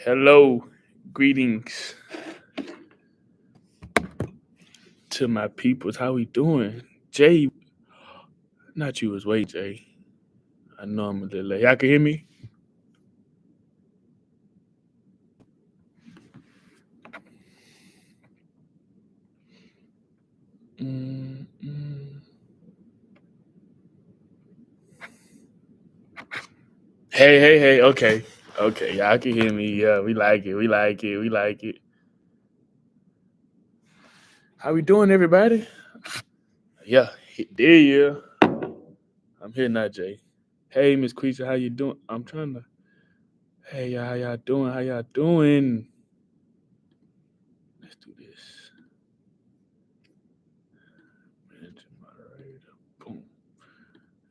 Hello, greetings to my peoples. How we doing? Jay, not you as well, Jay. I know I'm a little late. Y'all can hear me? Mm. Hey. Okay. Y'all can hear me. Yeah, we like it. We like it. We like it. How we doing, everybody? Yeah, there you. I'm here now, Jay. Hey, Miss Queesa, how you doing? I'm trying to. Hey, y'all, how y'all doing? How y'all doing? Let's do this. Manage moderator. Boom.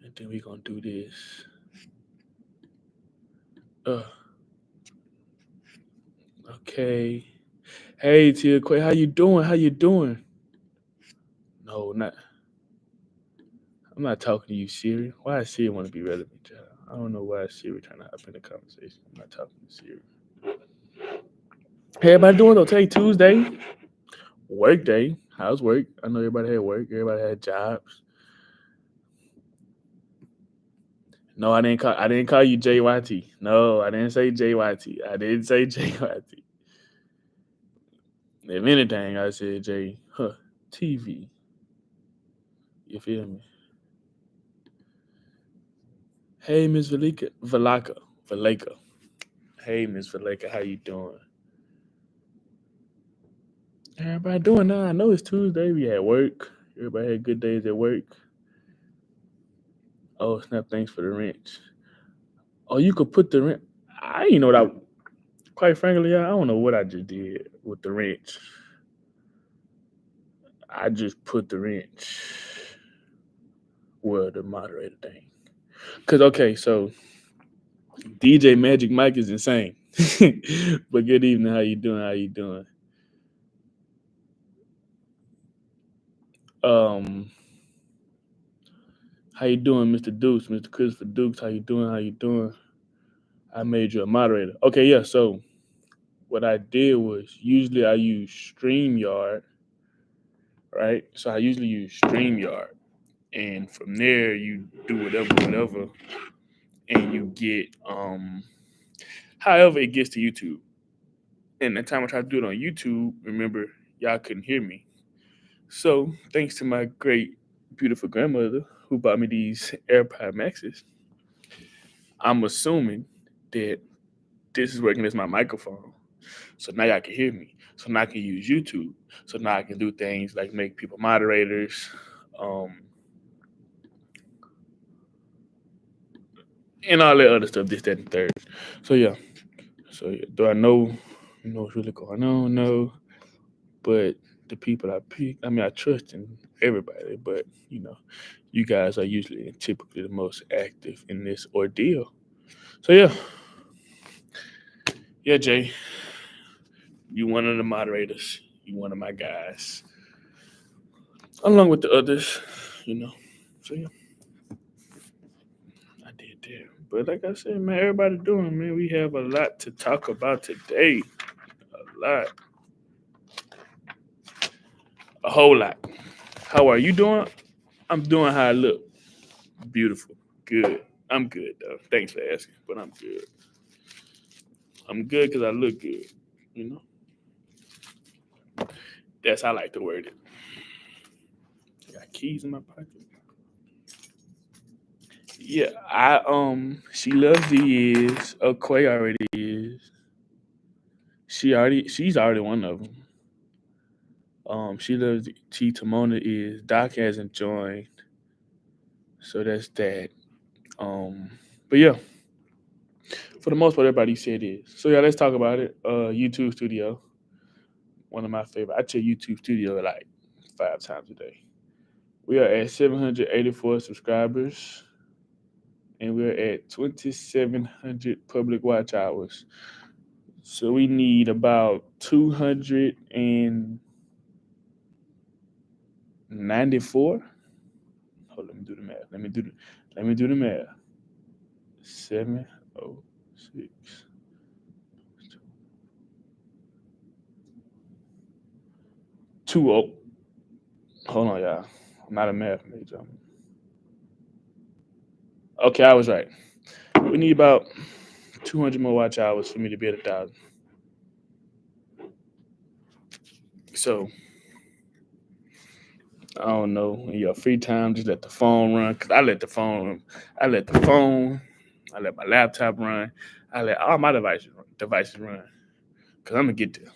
And then we gonna do this. Uh, okay. Hey, Tia Quay, how you doing? How you doing? No, not. I'm not talking to you, Siri. Why is Siri want to be relevant, child? I don't know why Siri trying to hop in the conversation. I'm not talking to Siri. Hey, everybody doing though? Today Tuesday, work day. How's work? I know everybody had work. Everybody had jobs. No, I didn't call you JYT. No, I didn't say JYT. I didn't say JYT. If anything, I said TV. You feel me? Hey, Miss Valeka. Hey, Miss Valeka, how you doing? Everybody doing now. I know it's Tuesday. We at work. Everybody had good days at work. Oh, snap! Thanks for the wrench. Oh, you could put the wrench. I you know what I. Quite frankly, I don't know what I just did with the wrench. I just put the wrench where the moderator thing. Cause okay, so DJ Magic Mike is insane. But good evening. How you doing? How you doing? Um, how you doing, Mr. Dukes, Mr. Christopher Dukes? How you doing? How you doing? I made you a moderator. Okay, yeah. So what I did was usually I use StreamYard, right? So I usually use StreamYard, and from there you do whatever, and you get however it gets to YouTube. And the time I tried to do it on YouTube, remember y'all couldn't hear me. So thanks to my great, beautiful grandmother who bought me these AirPod Maxes, I'm assuming that this is working as my microphone. So now y'all can hear me. So now I can use YouTube. So now I can do things like make people moderators, um, and all that other stuff, this, that, and third. So yeah. Do I know what's really going on? No. But the people I pick, I mean I trust in everybody, but you guys are usually and typically the most active in this ordeal. So yeah. Yeah, Jay. You one of the moderators. You one of my guys. Along with the others, you know. So yeah, I did there. But like I said, man, everybody doing, man. We have a lot to talk about today. A lot. A whole lot. How are you doing? I'm doing how I look. Beautiful. Good. I'm good though. Thanks for asking. But I'm good. I'm good because I look good. You know? That's how I like to word it. I got keys in my pocket. Yeah, she loves the is. Quay already is. She's already one of them. She loves T Tamona is. Doc hasn't joined, so that's that. Um, but yeah, for the most part, everybody said it is. So yeah, let's talk about it. YouTube Studio, one of my favorite. I check YouTube Studio like 5 times a day. We are at 784 subscribers, and we're at 2,700 public watch hours. So we need about 294. Hold, let me do the math. Let me do the math. 706. two. Oh, hold on, y'all. I'm not a math major. Okay, I was right. We need about 200 more watch hours for me to be at 1,000. So I don't know. In your free time, just let the phone run. Cause I let the phone. I let the phone. I let my laptop run. I let all my devices run. Cause I'm gonna get there.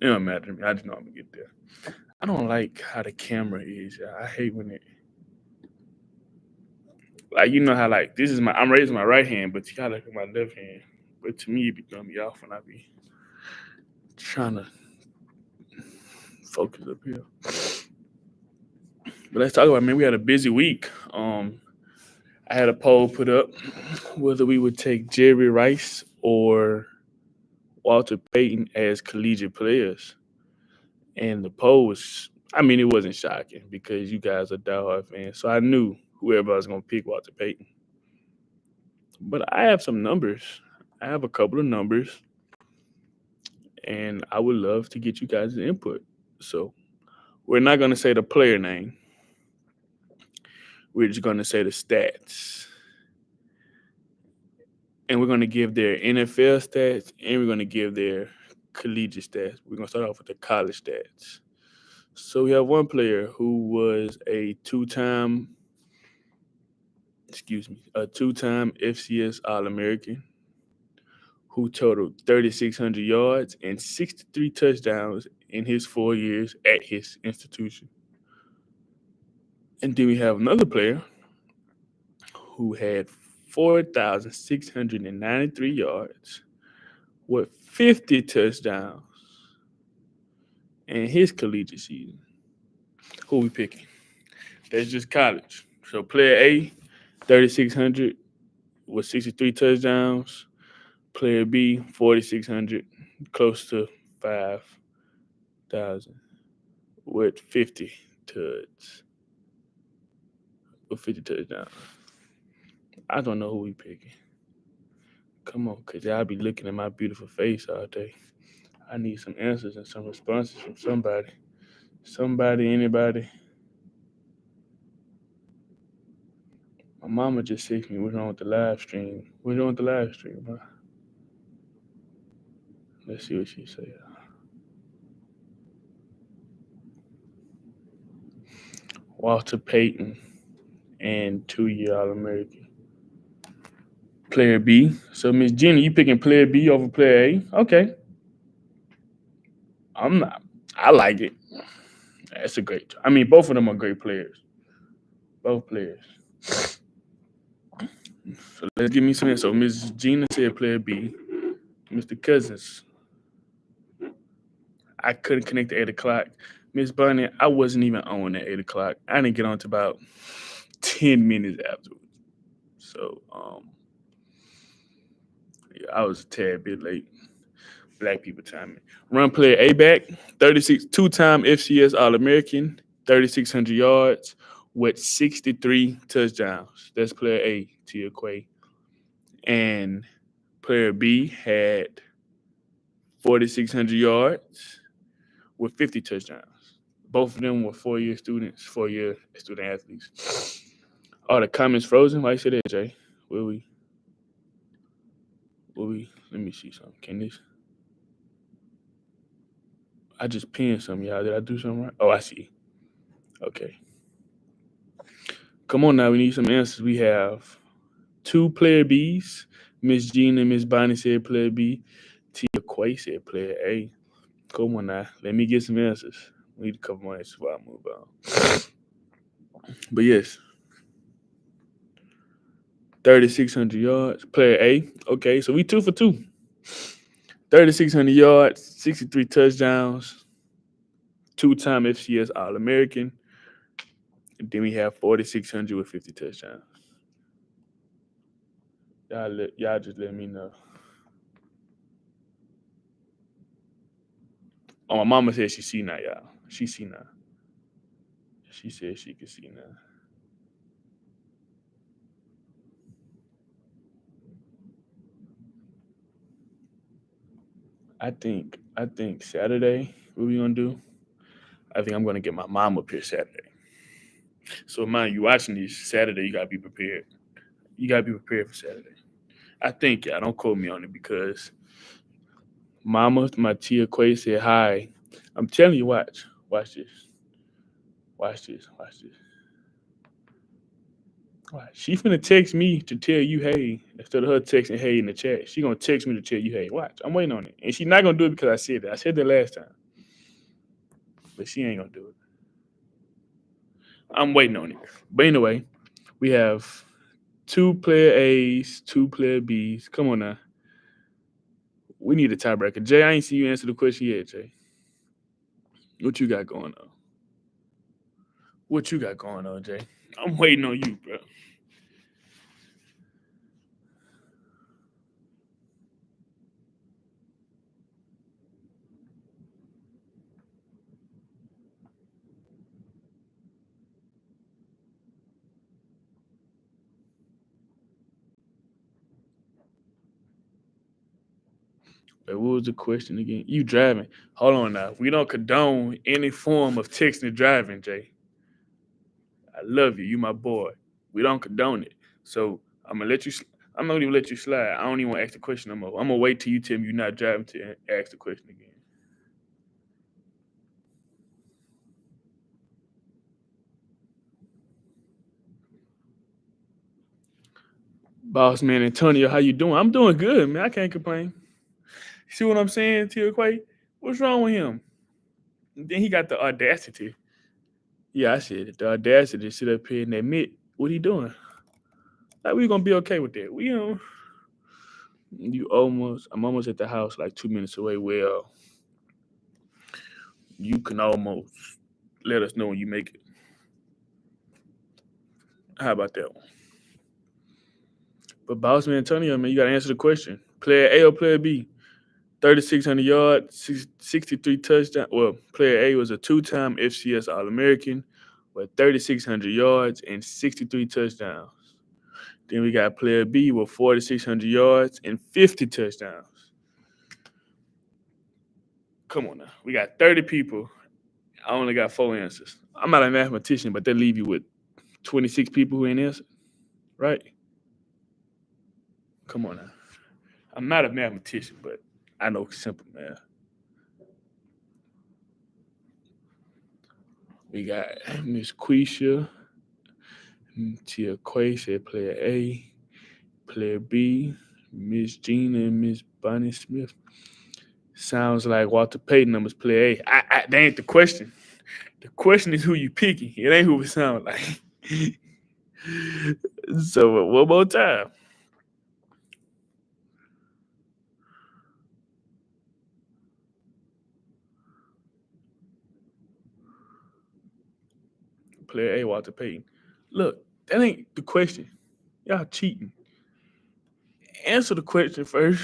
It don't matter to me. I just know I'm gonna get there. I don't like how the camera is. I hate when it like how like this is I'm raising my right hand, but you gotta look at my left hand. But to me, it be throwing me off when I be trying to focus up here. But let's talk about, man. We had a busy week. I had a poll put up whether we would take Jerry Rice or Walter Payton as collegiate players, and the poll was. I mean, it wasn't shocking because you guys are diehard fans, so I knew whoever I was gonna pick Walter Payton. But I have some numbers. I have a couple of numbers, and I would love to get you guys' input. So we're not gonna say the player name. We're just gonna say the stats. And we're going to give their NFL stats and we're going to give their collegiate stats. We're going to start off with the college stats. So we have one player who was a two-time FCS All-American who totaled 3,600 yards and 63 touchdowns in his 4 years at his institution. And then we have another player who had 4,693 yards with 50 touchdowns in his collegiate season. Who we picking? That's just college. So player A, 3,600 with 63 touchdowns. Player B, 4,600, close to 5,000 with 50 tuds. With 50 touchdowns. I don't know who we picking. Come on, cause y'all be looking at my beautiful face all day. I need some answers and some responses from somebody. Somebody, anybody. My mama just texted me, what's wrong with the live stream? What's wrong with the live stream, huh? Let's see what she said. Walter Payton and 2-year All-American. Player B. So Miss Jenny, you picking player B over player A? Okay. I'm not. I like it. That's a great. I mean, both of them are great players. Both players. So let's give me some. So Miss Gina said player B. Mr. Cousins, I couldn't connect at 8 o'clock. Miss Bunny, I wasn't even on at 8 o'clock. I didn't get on to about 10 minutes afterwards. So yeah, I was a tad bit late. Black people timing. Run player A back, 36, two-time FCS All-American, 3,600 yards with 63 touchdowns. That's player A, Tia Quay. And player B had 4,600 yards with 50 touchdowns. Both of them were 4-year students, 4-year student athletes. Are the comments frozen? Why you say that, Jay? Will we? Let me see something. Can this? I just pinned some, y'all. Did I do something right? Oh, I see. Okay. Come on now. We need some answers. We have 2 player Bs. Miss Jean and Miss Bonnie said player B. Tia Quay said player A. Come on now. Let me get some answers. We need a couple more answers before I move on. But yes, 3,600 yards. Player A. Okay, so we 2 for 2. 3,600 yards, 63 touchdowns, two-time FCS All-American. And then we have 4,600 with 50 touchdowns. Y'all just let me know. Oh, my mama said she see now, y'all. She see now. She said she can see now. I think Saturday, what we gonna do? I think I'm going to get my mom up here Saturday. So, mind you watching this Saturday, you got to be prepared. You got to be prepared for Saturday. I think, y'all, don't quote me on it because Mama, my tia Quay said hi. I'm telling you, watch this, watch this. Watch. She finna text me to tell you hey instead of her texting hey in the chat. She gonna text me to tell you hey. Watch, I'm waiting on it, and she not gonna do it because I said that. I said that last time, but she ain't gonna do it. I'm waiting on it. But anyway, we have two player A's, two player B's. Come on now, we need a tiebreaker. Jay, I ain't see you answer the question yet, Jay. What you got going on? What you got going on, Jay? I'm waiting on you, bro. Wait, what was the question again? You driving? Hold on now. We don't condone any form of texting and driving, Jay. I love you. You my boy. We don't condone it. So I'm gonna let you. I'm not gonna even let you slide. I don't even want to ask the question no more. I'm gonna wait till you tell me you're not driving to ask the question again. Boss man Antonio, how you doing? I'm doing good, man. I can't complain. See what I'm saying, Tia Quay? What's wrong with him? And then he got the audacity. Yeah, I said it. The audacity to sit up here and admit what he doing. Like we gonna be okay with that. We I'm almost at the house like 2 minutes away. Well, you can almost let us know when you make it. How about that one? But Boss Man Antonio, man, you gotta answer the question. Player A or player B? 3,600 yards, 63 touchdowns. Well, player A was a two-time FCS All-American with 3,600 yards and 63 touchdowns. Then we got player B with 4,600 yards and 50 touchdowns. Come on now. We got 30 people. I only got 4 answers. I'm not a mathematician, but they leave you with 26 people who ain't answered, right? Come on now. I'm not a mathematician, but I know simple math. We got Miss Quisha, Tia Quay said player A, player B, Miss Gina and Miss Bonnie Smith. Sounds like Walter Payton numbers player A. That ain't the question. The question is who you picking. It ain't who it sound like. So one more time. Player A, Walter Payton. Look, that ain't the question. Y'all cheating. Answer the question first.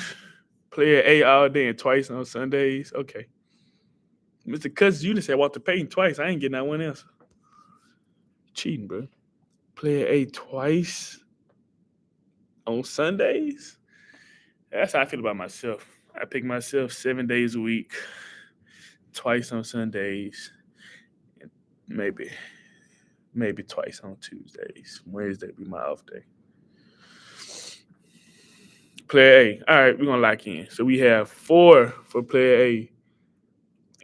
Player A all day and twice on Sundays. Okay. Mr. Cousins, you just said Walter Payton twice. I ain't getting that one answer. Cheating, bro. Player A twice on Sundays? That's how I feel about myself. I pick myself 7 days a week, twice on Sundays, and maybe twice on Tuesdays. Wednesday be my off day. Player A. All right, we're gonna lock in. So we have 4 for player A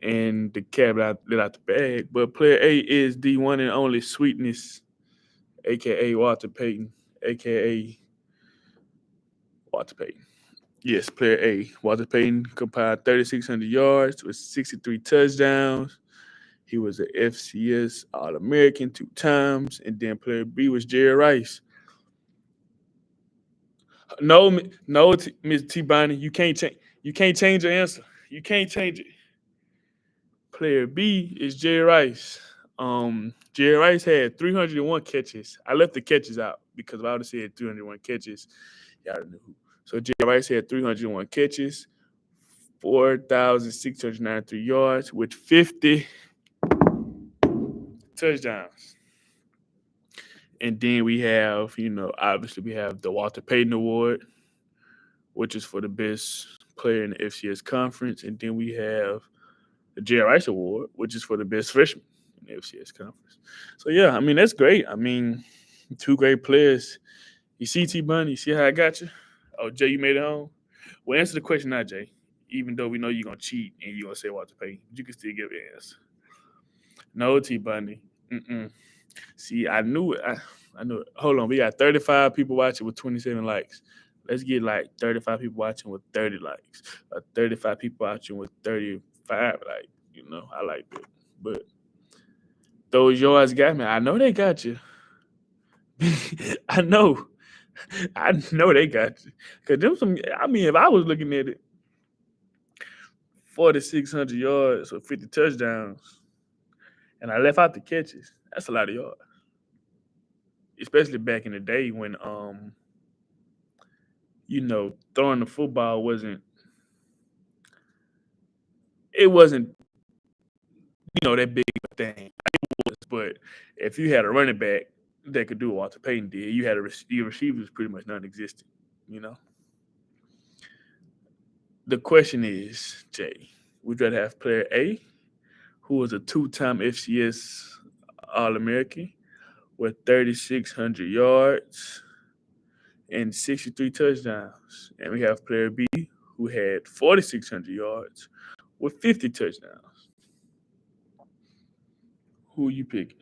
and the cat let out the bag. But player A is the one and only Sweetness, aka Walter Payton, aka Walter Payton. Yes, player A. Walter Payton compiled 3,600 yards with 63 touchdowns. He was an FCS All American 2 times. And then player B was Jerry Rice. No, no, Ms. T. Bonnie, you can't change. You can't change your answer. You can't change it. Player B is Jerry Rice. Jerry Rice had 301 catches. I left the catches out because if I would have said 301 catches, y'all knew who. So Jerry Rice had 301 catches, 4,693 yards with 50 touchdowns. And then we have, obviously we have the Walter Payton Award, which is for the best player in the FCS conference. And then we have the Jerry Rice Award, which is for the best freshman in the FCS conference. So yeah, I mean that's great. I mean, two great players. You see T Bunny, you see how I got you? Oh, Jay, you made it home? Well, answer the question now, Jay. Even though we know you're gonna cheat and you're gonna say Walter Payton, you can still give an answer. No, T Bunny. Mm-mm. See, I knew it. I knew it. Hold on, we got 35 people watching with 27 likes. Let's get like 35 people watching with 30 likes. 35 people watching with 35 likes. You know, I like that. But those yours got me. I know they got you. I know. I know they got you. Cause them some. I mean, if I was looking at it, 4,600 yards or 50 touchdowns, and I left out the catches, that's a lot of yards. Especially back in the day when throwing the football wasn't that big of a thing. It was, but if you had a running back that could do what Walter Payton did, you had your receiver was pretty much non-existent. You know. The question is, Jay, would you rather have player A, who was a two-time FCS All-American with 3,600 yards and 63 touchdowns, and we have player B, who had 4,600 yards with 50 touchdowns? Who are you picking?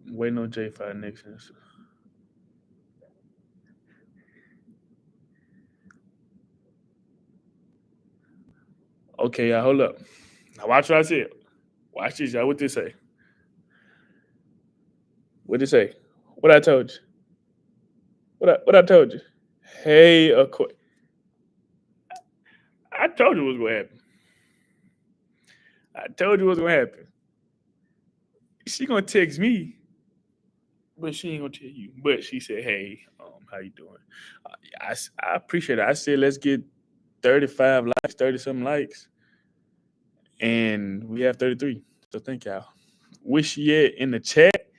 Waiting on J for next answer. Okay, y'all, hold up. Now watch what I said. Watch this, y'all. What this say? What this say? What I told you? What I told you? Hey, I told you what's gonna happen. I told you what's gonna happen. She gonna text me, but she ain't gonna tell you. But she said, "Hey, how you doing?" I appreciate it. I said, "Let's get 35 likes, 30 something likes," and we have 33. So thank y'all. Wish you at in the chat.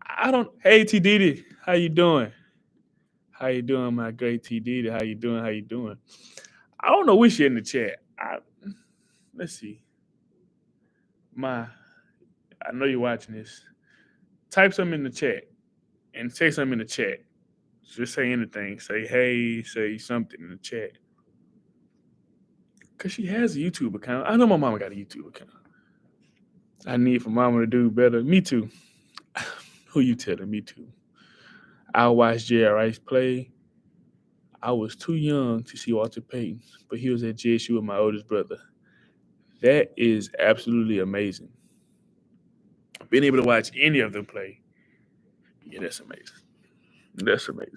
I don't. Hey, T Diddy, how you doing? How you doing, my great T Diddy? How you doing? How you doing? I don't know which you in the chat. Let's see. My, I know you're watching this. Type something in the chat and say something in the chat. Just say anything. Say hey. Say something in the chat. Cause she has a YouTube account. I know my mama got a YouTube account. I need for mama to do better. Me too. Who you telling? Me too. I watched Jerry Rice play. I was too young to see Walter Payton, but he was at JSU with my oldest brother. That is absolutely amazing. Being able to watch any of them play, yeah, that's amazing. That's amazing.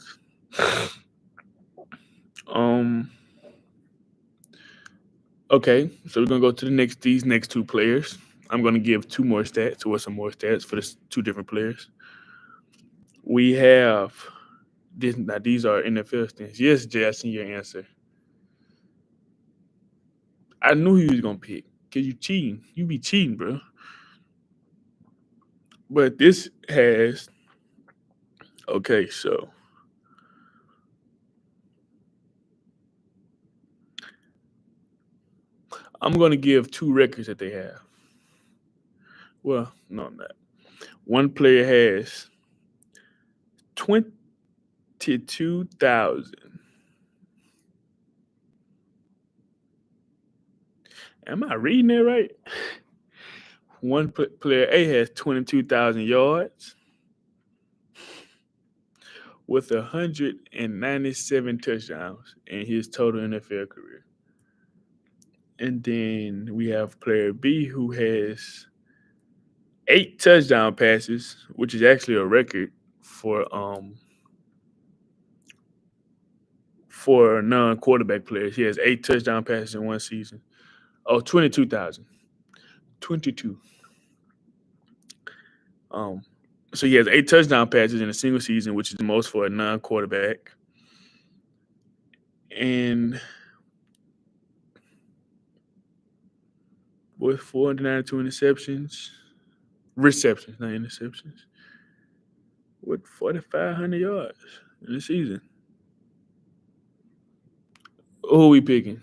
Um. Okay, so we're gonna go to these next two players. I'm gonna give two more stats or some more stats for the two different players. We have this. Now these are NFL stats. Yes, Jay, I seen your answer. I knew he was gonna pick because you cheating. You be cheating, bro. But this has okay. So I'm gonna give two records that they have. Well, no, I'm not. One player has 22,000. Am I reading that right? One player A has 22,000 yards with 197 touchdowns in his total NFL career. And then we have player B who has 8 touchdown passes, which is actually a record for non-quarterback players. He has 8 touchdown passes in one season. Oh, 22,000. 22. Um, so he has 8 touchdown passes in a single season, which is the most for a non-quarterback. And with 492 receptions, not interceptions, with 4,500 yards in the season. Who we picking?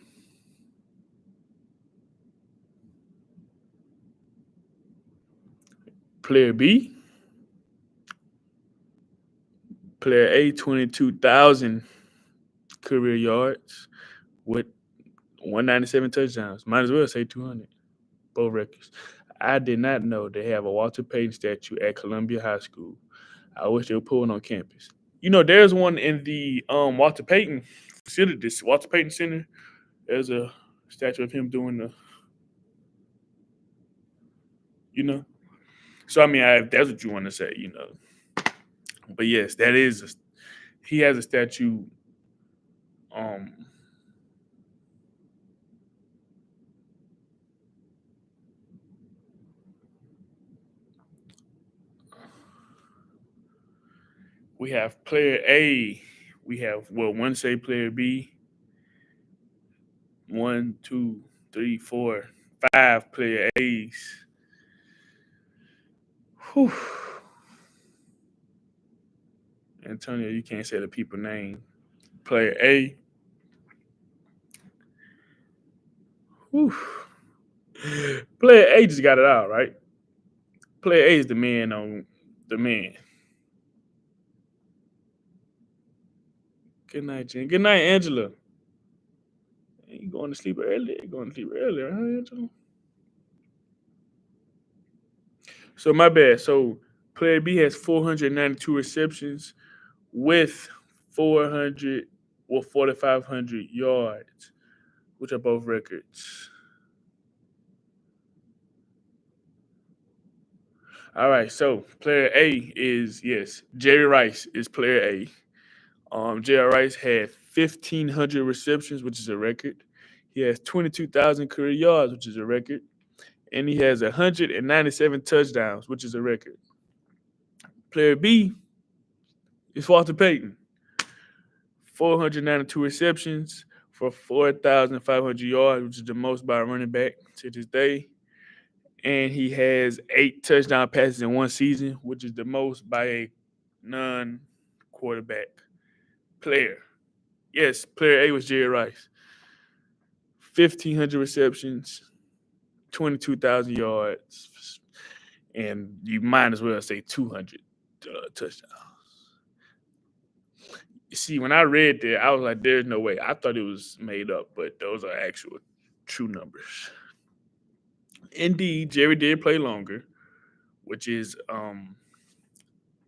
Player B, player A, 22,000 career yards with 197 touchdowns. Might as well say 200. Both records. I did not know they have a Walter Payton statue at Columbia High School. I wish they would put one on campus. You know, there's one in the Walter Payton facility, this Walter Payton Center. There's a statue of him doing the, you know. So I mean, if that's what you want to say, you know. But yes, that is. He has a statue. Um, we have player A. We have one say player B. One, two, three, four, five player A's. Whew. Antonio, you can't say the people name. Player A. Whew. Player A just got it out, right? Player A is the man on the man. Good night, Jen. Good night, Angela. You going to sleep early? You going to sleep early, huh, Angela? So my bad. So player B has 492 receptions with 400 or 4,500 yards, which are both records. All right, so player A is yes, Jerry Rice is player A. Jerry Rice had 1,500 receptions, which is a record. He has 22,000 career yards, which is a record, and he has 197 touchdowns, which is a record. Player B is Walter Payton, 492 receptions for 4,500 yards, which is the most by a running back to this day. And he has 8 touchdown passes in one season, which is the most by a non-quarterback player. Yes, player A was Jerry Rice. 1,500 receptions, 22,000 yards, and you might as well say 200 touchdowns. You see, when I read that, I was like, "There's no way." I thought it was made up, but those are actual, true numbers. Indeed, Jerry did play longer, which is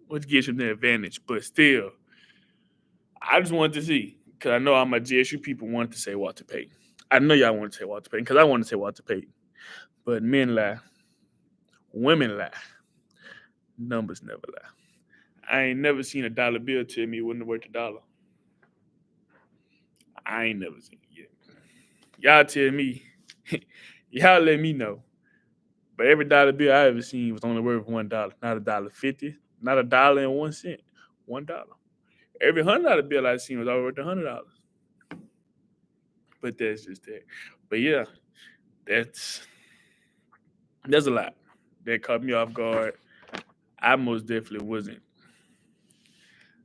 which gives him the advantage. But still, I just wanted to see because I know all my GSU people wanted to say Walter Payton. I know y'all want to say Walter Payton because I want to say Walter Payton. But men lie, women lie, numbers never lie. I ain't never seen a dollar bill tell me it wasn't worth a dollar. I ain't never seen it yet. Y'all tell me, y'all let me know. But every dollar bill I ever seen was only worth $1, not $1.50, not $1.01, $1. Every $100 bill I seen was all worth $100. But that's just that. But yeah, that's a lot. That caught me off guard. I most definitely wasn't.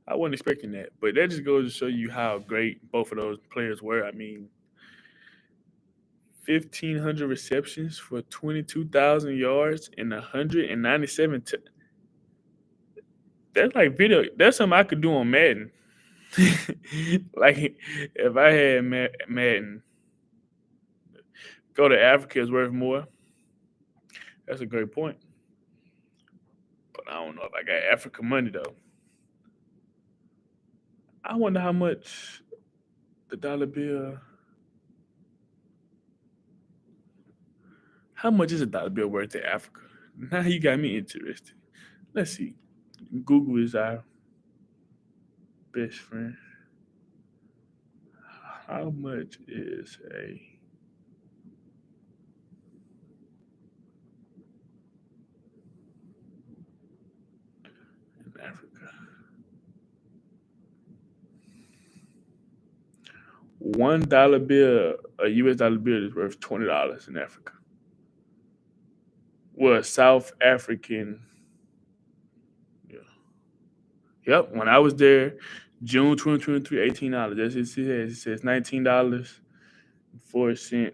I wasn't expecting that. But that just goes to show you how great both of those players were. I mean, 1,500 receptions for 22,000 yards and 197. That's like video. That's something I could do on Madden. Like if I had Madden, go to Africa is worth more. That's a great point. But I don't know if I got Africa money though. I wonder how much the dollar bill. How much is a dollar bill worth to Africa? Now you got me interested. Let's see. Google is our best friend. How much is a in Africa? $1 bill, a US dollar bill is worth $20 in Africa. Well, South African, yeah. Yep. When I was there, June 2023, $18. That's it says. It says $19.04.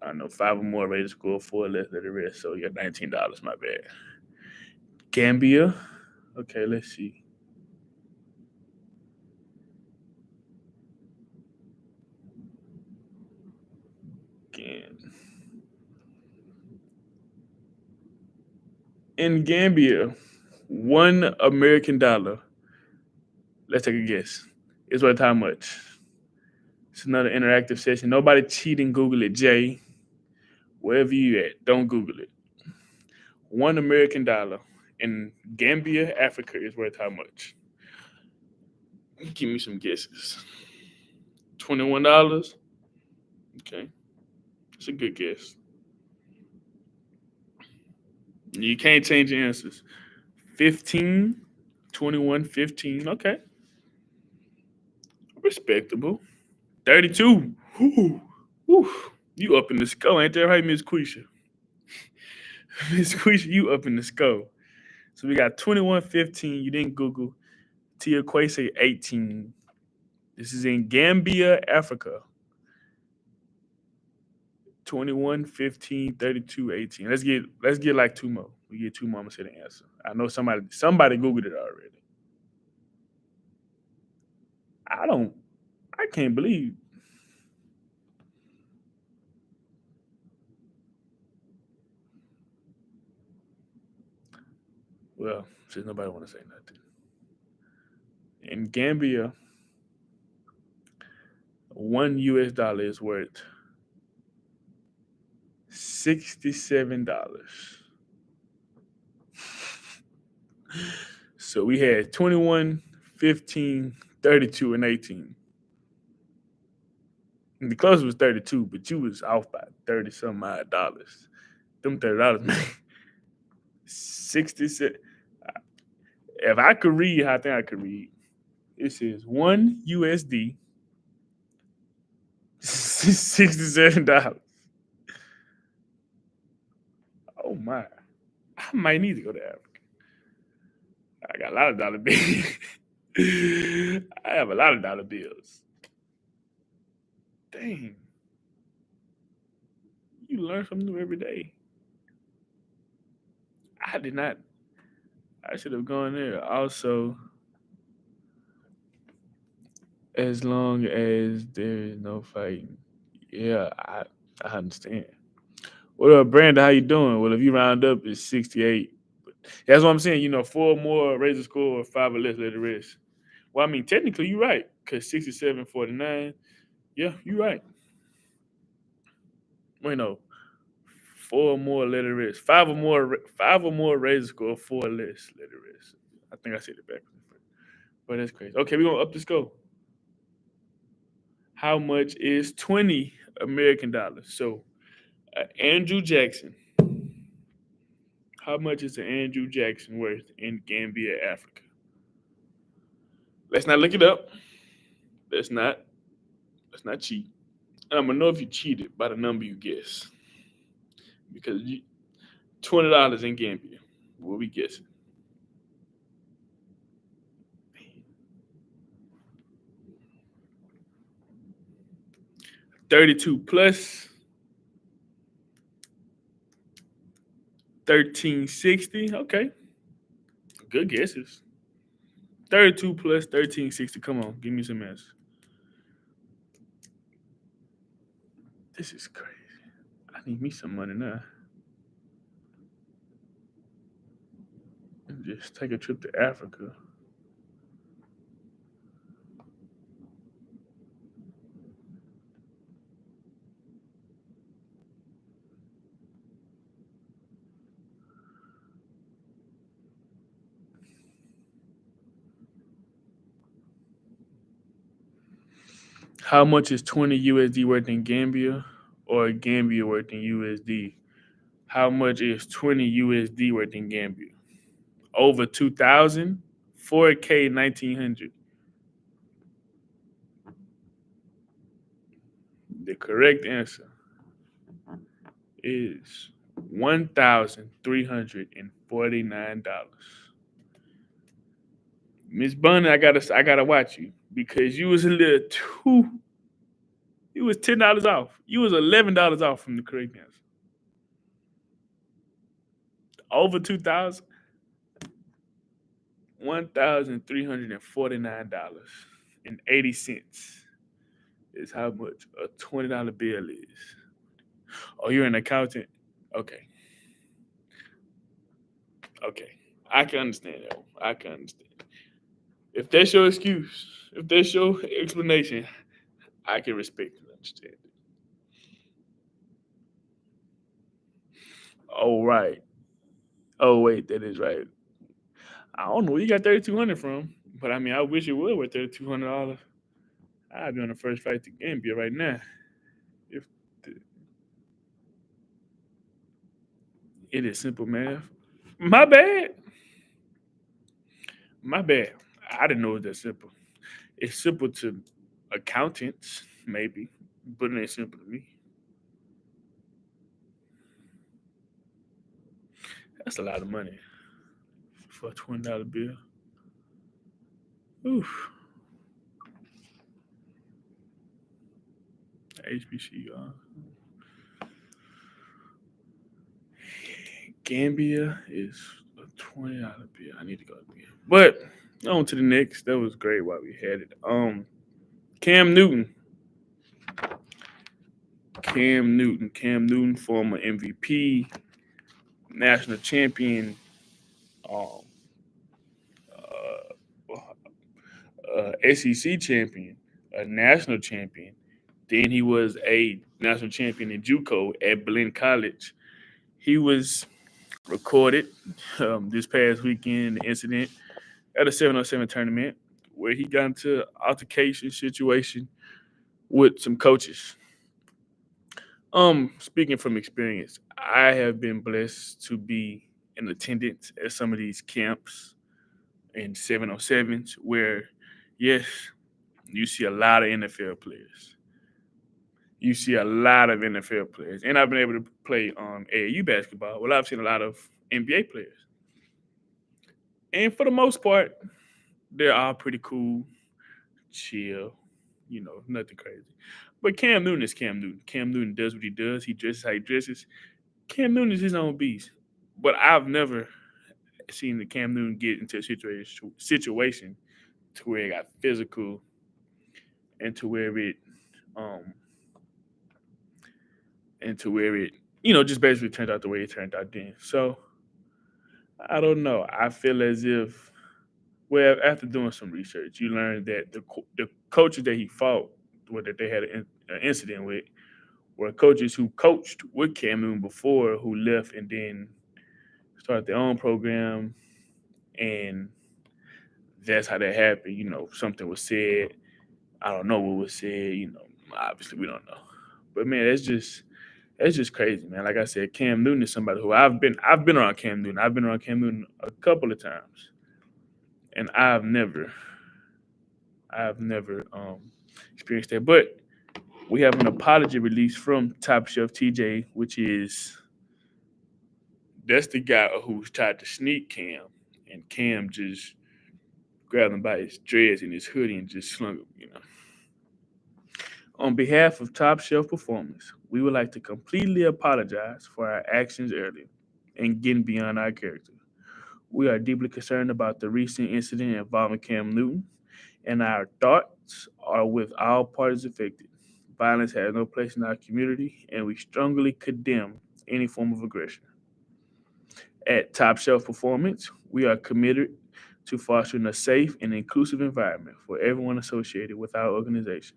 I know five or more rated score, four less than the rest. So yeah, $19. My bad. Gambia. Okay, let's see. Again. In Gambia, $1 American. Let's take a guess. It's worth how much? It's another interactive session. Nobody cheating. Google it, Jay. Wherever you at, don't Google it. $1 American in Gambia, Africa is worth how much? Give me some guesses. $21. Okay, it's a good guess. You can't change your answers. 15, 21, 15. Okay, respectable. 32. Whew. Whew. You up in the skull, ain't there? Hey, Miss Quisha. Miss Quisha, you up in the skull. So we got 21, 15. You didn't Google. Tia Quay say 18. This is in Gambia, Africa. 21, 15, 32, 18. Let's get like two more. We get two more. I'm gonna say the answer. I know somebody Googled it already. I can't believe. Well, since nobody wanna say nothing. In Gambia, $1 is worth $67. So we had 21, 15, 32, and 18. And the closest was 32, but you was off by 30 some odd dollars. Them $30, man. 66. If I could read, I think I could read. It says $1, $67. Oh my. I might need to go to Africa. I got a lot of dollar bills. I have a lot of dollar bills. Dang. You learn something new every day. I did not. I should have gone there. Also, as long as there is no fighting. Yeah, I understand. What up, Brandon? How you doing? Well, if you round up, it's 68. But that's what I'm saying. Four more raise the score, five or less, let it rest. Well, I mean, technically, you're right. Because 67, 49. Yeah, you're right. Wait, no. Four more, let it rest. Five or more raise the score, four or less, let it rest. I think I said it backwards. But that's crazy. Okay, we're going to up the score. How much is $20 American? So, Andrew Jackson. How much is an Andrew Jackson worth in Gambia, Africa? Let's not look it up. Let's not. Let's not cheat. I'm gonna know if you cheated by the number you guess. Because $20 in Gambia. What we guessing? 32 plus 1360. Okay. Good guesses. 32 plus 1360. Come on, give me some answers. This is crazy. I need me some money now. Just take a trip to Africa. How much is 20 USD worth in Gambia or Gambia worth in USD? How much is 20 USD worth in Gambia? Over 2,000, 4K 1900. The correct answer is $1,349. Miss Bunny, I gotta watch you because you was a little too. You was $10 off. You was $11 off from the correct answer. Over 2,000. $1,349.80 is how much a $20 bill is. Oh, you're an accountant? Okay. Okay. I can understand that. I can understand. If that's your excuse, if that's your explanation, I can respect and understand it. Oh right. Oh wait, that is right. I don't know where you got 3,200 from, but I mean I wish it would with $3,200. I'd be on the first flight to Gambia right now. If the, it is simple math. My bad. My bad. I didn't know it was that simple. It's simple to accountants, maybe, but it ain't simple to me. That's a lot of money for a $20 bill. Oof. HBCU. Gambia is a $20 bill. I need to go again. But on to the next. That was great while we had it. Cam Newton. Cam Newton, former MVP, national champion, um, SEC champion, a national champion. Then he was a national champion in JUCO at Blinn College. He was recorded this past weekend, the incident at a 707 tournament where he got into altercation situation with some coaches. Speaking from experience, I have been blessed to be in attendance at some of these camps in 707s where, yes, you see a lot of NFL players. You see a lot of NFL players. And I've been able to play AAU basketball. Well, I've seen a lot of NBA players. And for the most part, they're all pretty cool, chill, nothing crazy. But Cam Newton is Cam Newton. Cam Newton does what he does. He dresses how he dresses. Cam Newton is his own beast. But I've never seen the Cam Newton get into a situation to where it got physical and to where it um just basically turned out the way it turned out then. So I don't know. I feel as if, well, after doing some research, you learn that the coaches that he fought, or that they had an incident with, were coaches who coached with Cam Newton before, who left and then started their own program, and that's how that happened. Something was said. I don't know what was said. Obviously we don't know. But man, that's just crazy, man. Like I said, Cam Newton is somebody who I've been around Cam Newton. I've been around Cam Newton a couple of times, and I've never experienced that. But we have an apology release from Top Chef TJ, which is that's the guy who tried to sneak Cam, and Cam just grabbed him by his dreads and his hoodie and just slung him. On behalf of Top Shelf Performance, we would like to completely apologize for our actions earlier and getting beyond our character. We are deeply concerned about the recent incident involving Cam Newton, and our thoughts are with all parties affected. Violence has no place in our community, and we strongly condemn any form of aggression. At Top Shelf Performance, we are committed to fostering a safe and inclusive environment for everyone associated with our organization.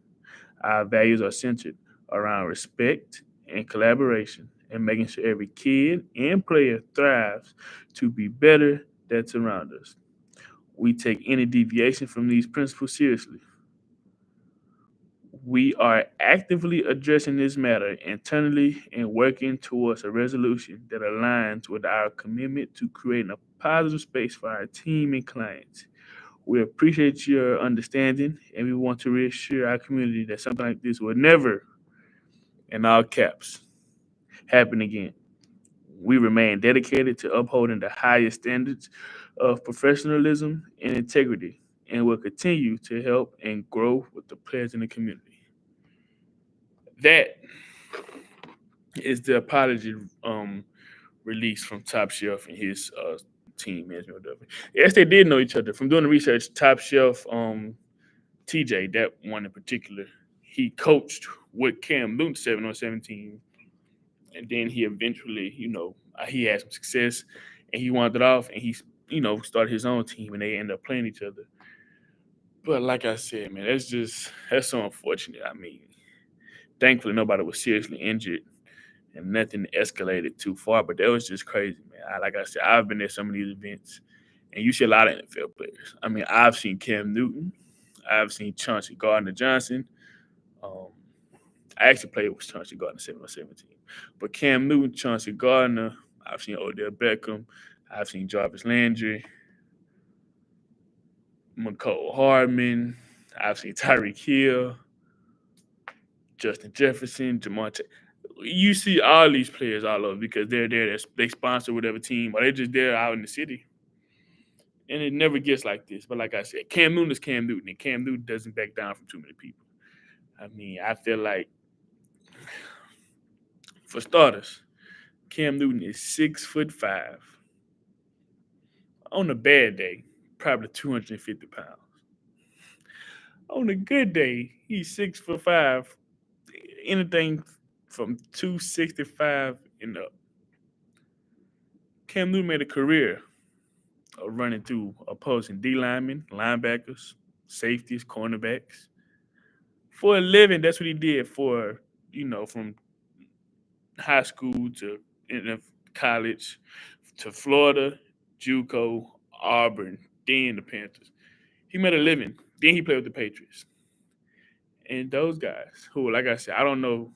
Our values are centered around respect and collaboration and making sure every kid and player thrives to be better that's around us. We take any deviation from these principles seriously. We are actively addressing this matter internally and working towards a resolution that aligns with our commitment to creating a positive space for our team and clients. We appreciate your understanding, and we want to reassure our community that something like this will never, in all caps, happen again. We remain dedicated to upholding the highest standards of professionalism and integrity and will continue to help and grow with the players in the community. That is the apology release from Top Shelf and his team management. Yes, they did know each other. From doing the research, Top Shelf, TJ, that one in particular, he coached with Cam Newton 7-on-7 team, and then he eventually, he had some success, and he wanted it off, and he, started his own team, and they ended up playing each other. But like I said, man, that's so unfortunate. I mean, thankfully nobody was seriously injured and nothing escalated too far, but that was just crazy, man. Like I said, I've been at some of these events, and you see a lot of NFL players. I mean, I've seen Cam Newton, I've seen Chauncey Gardner-Johnson. Um, I actually played with Chauncey Gardner 7-on-7 team, but Cam Newton, Chauncey Gardner, I've seen Odell Beckham, I've seen Jarvis Landry, McCole Hardman, I've seen Tyreek Hill, Justin Jefferson, Jamar. You see all these players all over because they're there. They sponsor whatever team, or they're just there out in the city. And it never gets like this. But like I said, Cam Newton is Cam Newton, and Cam Newton doesn't back down from too many people. I mean, I feel like, for starters, Cam Newton is 6'5". On a bad day, probably 250 pounds. On a good day, he's 6'5". Anything from 265 and up. Cam Newton made a career of running through opposing D linemen, linebackers, safeties, cornerbacks. For a living, that's what he did from high school to college to Florida, JUCO, Auburn, then the Panthers. He made a living. Then he played with the Patriots. And those guys, who, like I said, I don't know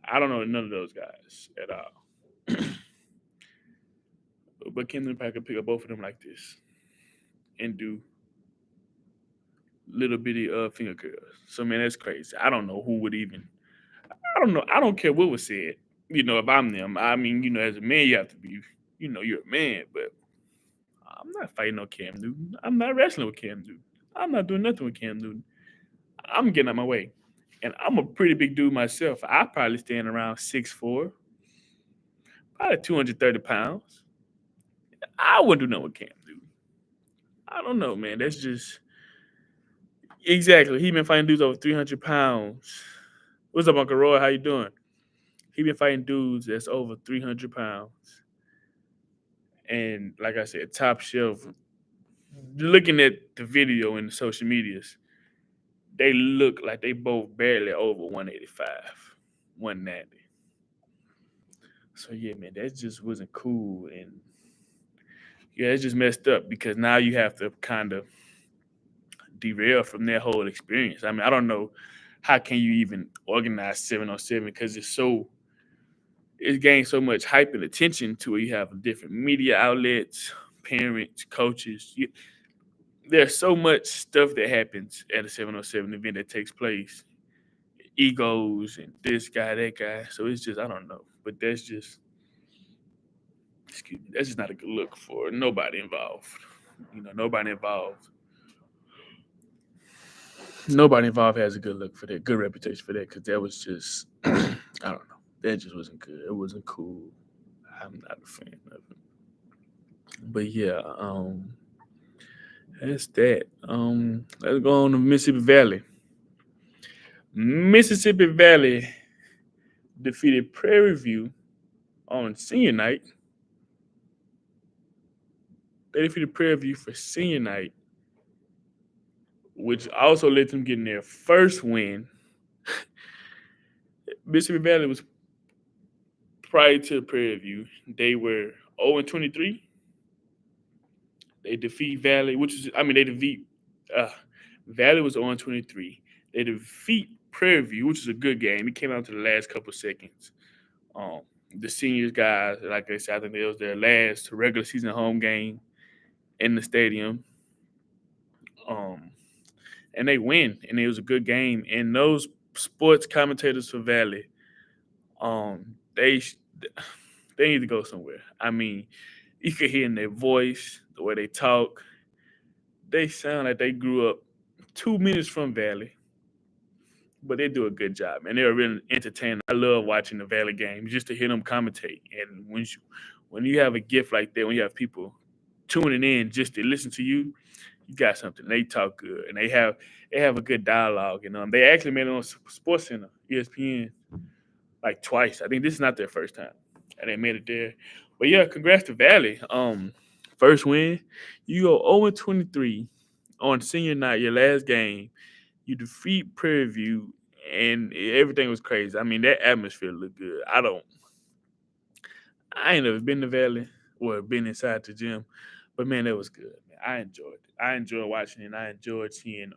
none of those guys at all. But Cam Newton could pick up both of them like this and do little bitty finger curls. So man, that's crazy. I don't know who would even. I don't know. I don't care what was said. If I'm them, I mean, as a man, you have to be. You're a man, but I'm not fighting no Cam Newton. I'm not wrestling with Cam Newton. I'm not doing nothing with Cam Newton. I'm getting out my way, and I'm a pretty big dude myself. I probably stand around 6'4", probably 230 pounds. I wouldn't do nothing with Cam Newton. I don't know, man. That's just exactly. He been fighting dudes over 300 pounds. What's up, Uncle Roy? How you doing? He been fighting dudes that's over 300 pounds. And like I said, Top Shelf, looking at the video in the social medias, they look like they both barely over 185, 190. So yeah, man, that just wasn't cool. And yeah, it's just messed up because now you have to kind of derail from that whole experience. I mean, I don't know how can you even organize 7-on-7 because it's gained so much hype and attention to it. You have different media outlets, parents, coaches. There's so much stuff that happens at a 7-on-7 event that takes place. Egos and this guy, that guy. So it's just, I don't know. But that's just not a good look for nobody involved. Nobody involved. Nobody involved has a good look for that, good reputation for that, because that was just, I don't know. That just wasn't good. It wasn't cool. I'm not a fan of it. But yeah, that's that. Let's go on to Mississippi Valley. Mississippi Valley defeated Prairie View on senior night. They defeated Prairie View for senior night, which also let them get their first win. Mississippi Valley was prior to Prairie View. They were 0-23. They defeat Valley, Valley was 0-23. They defeat Prairie View, which is a good game. It came out to the last couple of seconds. The seniors guys, like I said, I think it was their last regular season home game in the stadium. And they win, and it was a good game. And those sports commentators for Valley, they need to go somewhere. I mean, you could hear in their voice, the way they talk, they sound like they grew up 2 minutes from Valley, but they do a good job, and they're really entertaining. I love watching the Valley games just to hear them commentate. And when you have a gift like that, when you have people tuning in just to listen to you, you got something. They talk good, and they have a good dialogue. And they actually made it on Sports Center, ESPN, like twice. I think this is not their first time, and they made it there. But yeah, congrats to Valley. First win. You go 0-23 on senior night, your last game. You defeat Prairie View, and everything was crazy. I mean, that atmosphere looked good. I ain't never been to Valley or been inside the gym, but man, that was good. Man, I enjoyed it. I enjoyed watching it. And I enjoyed seeing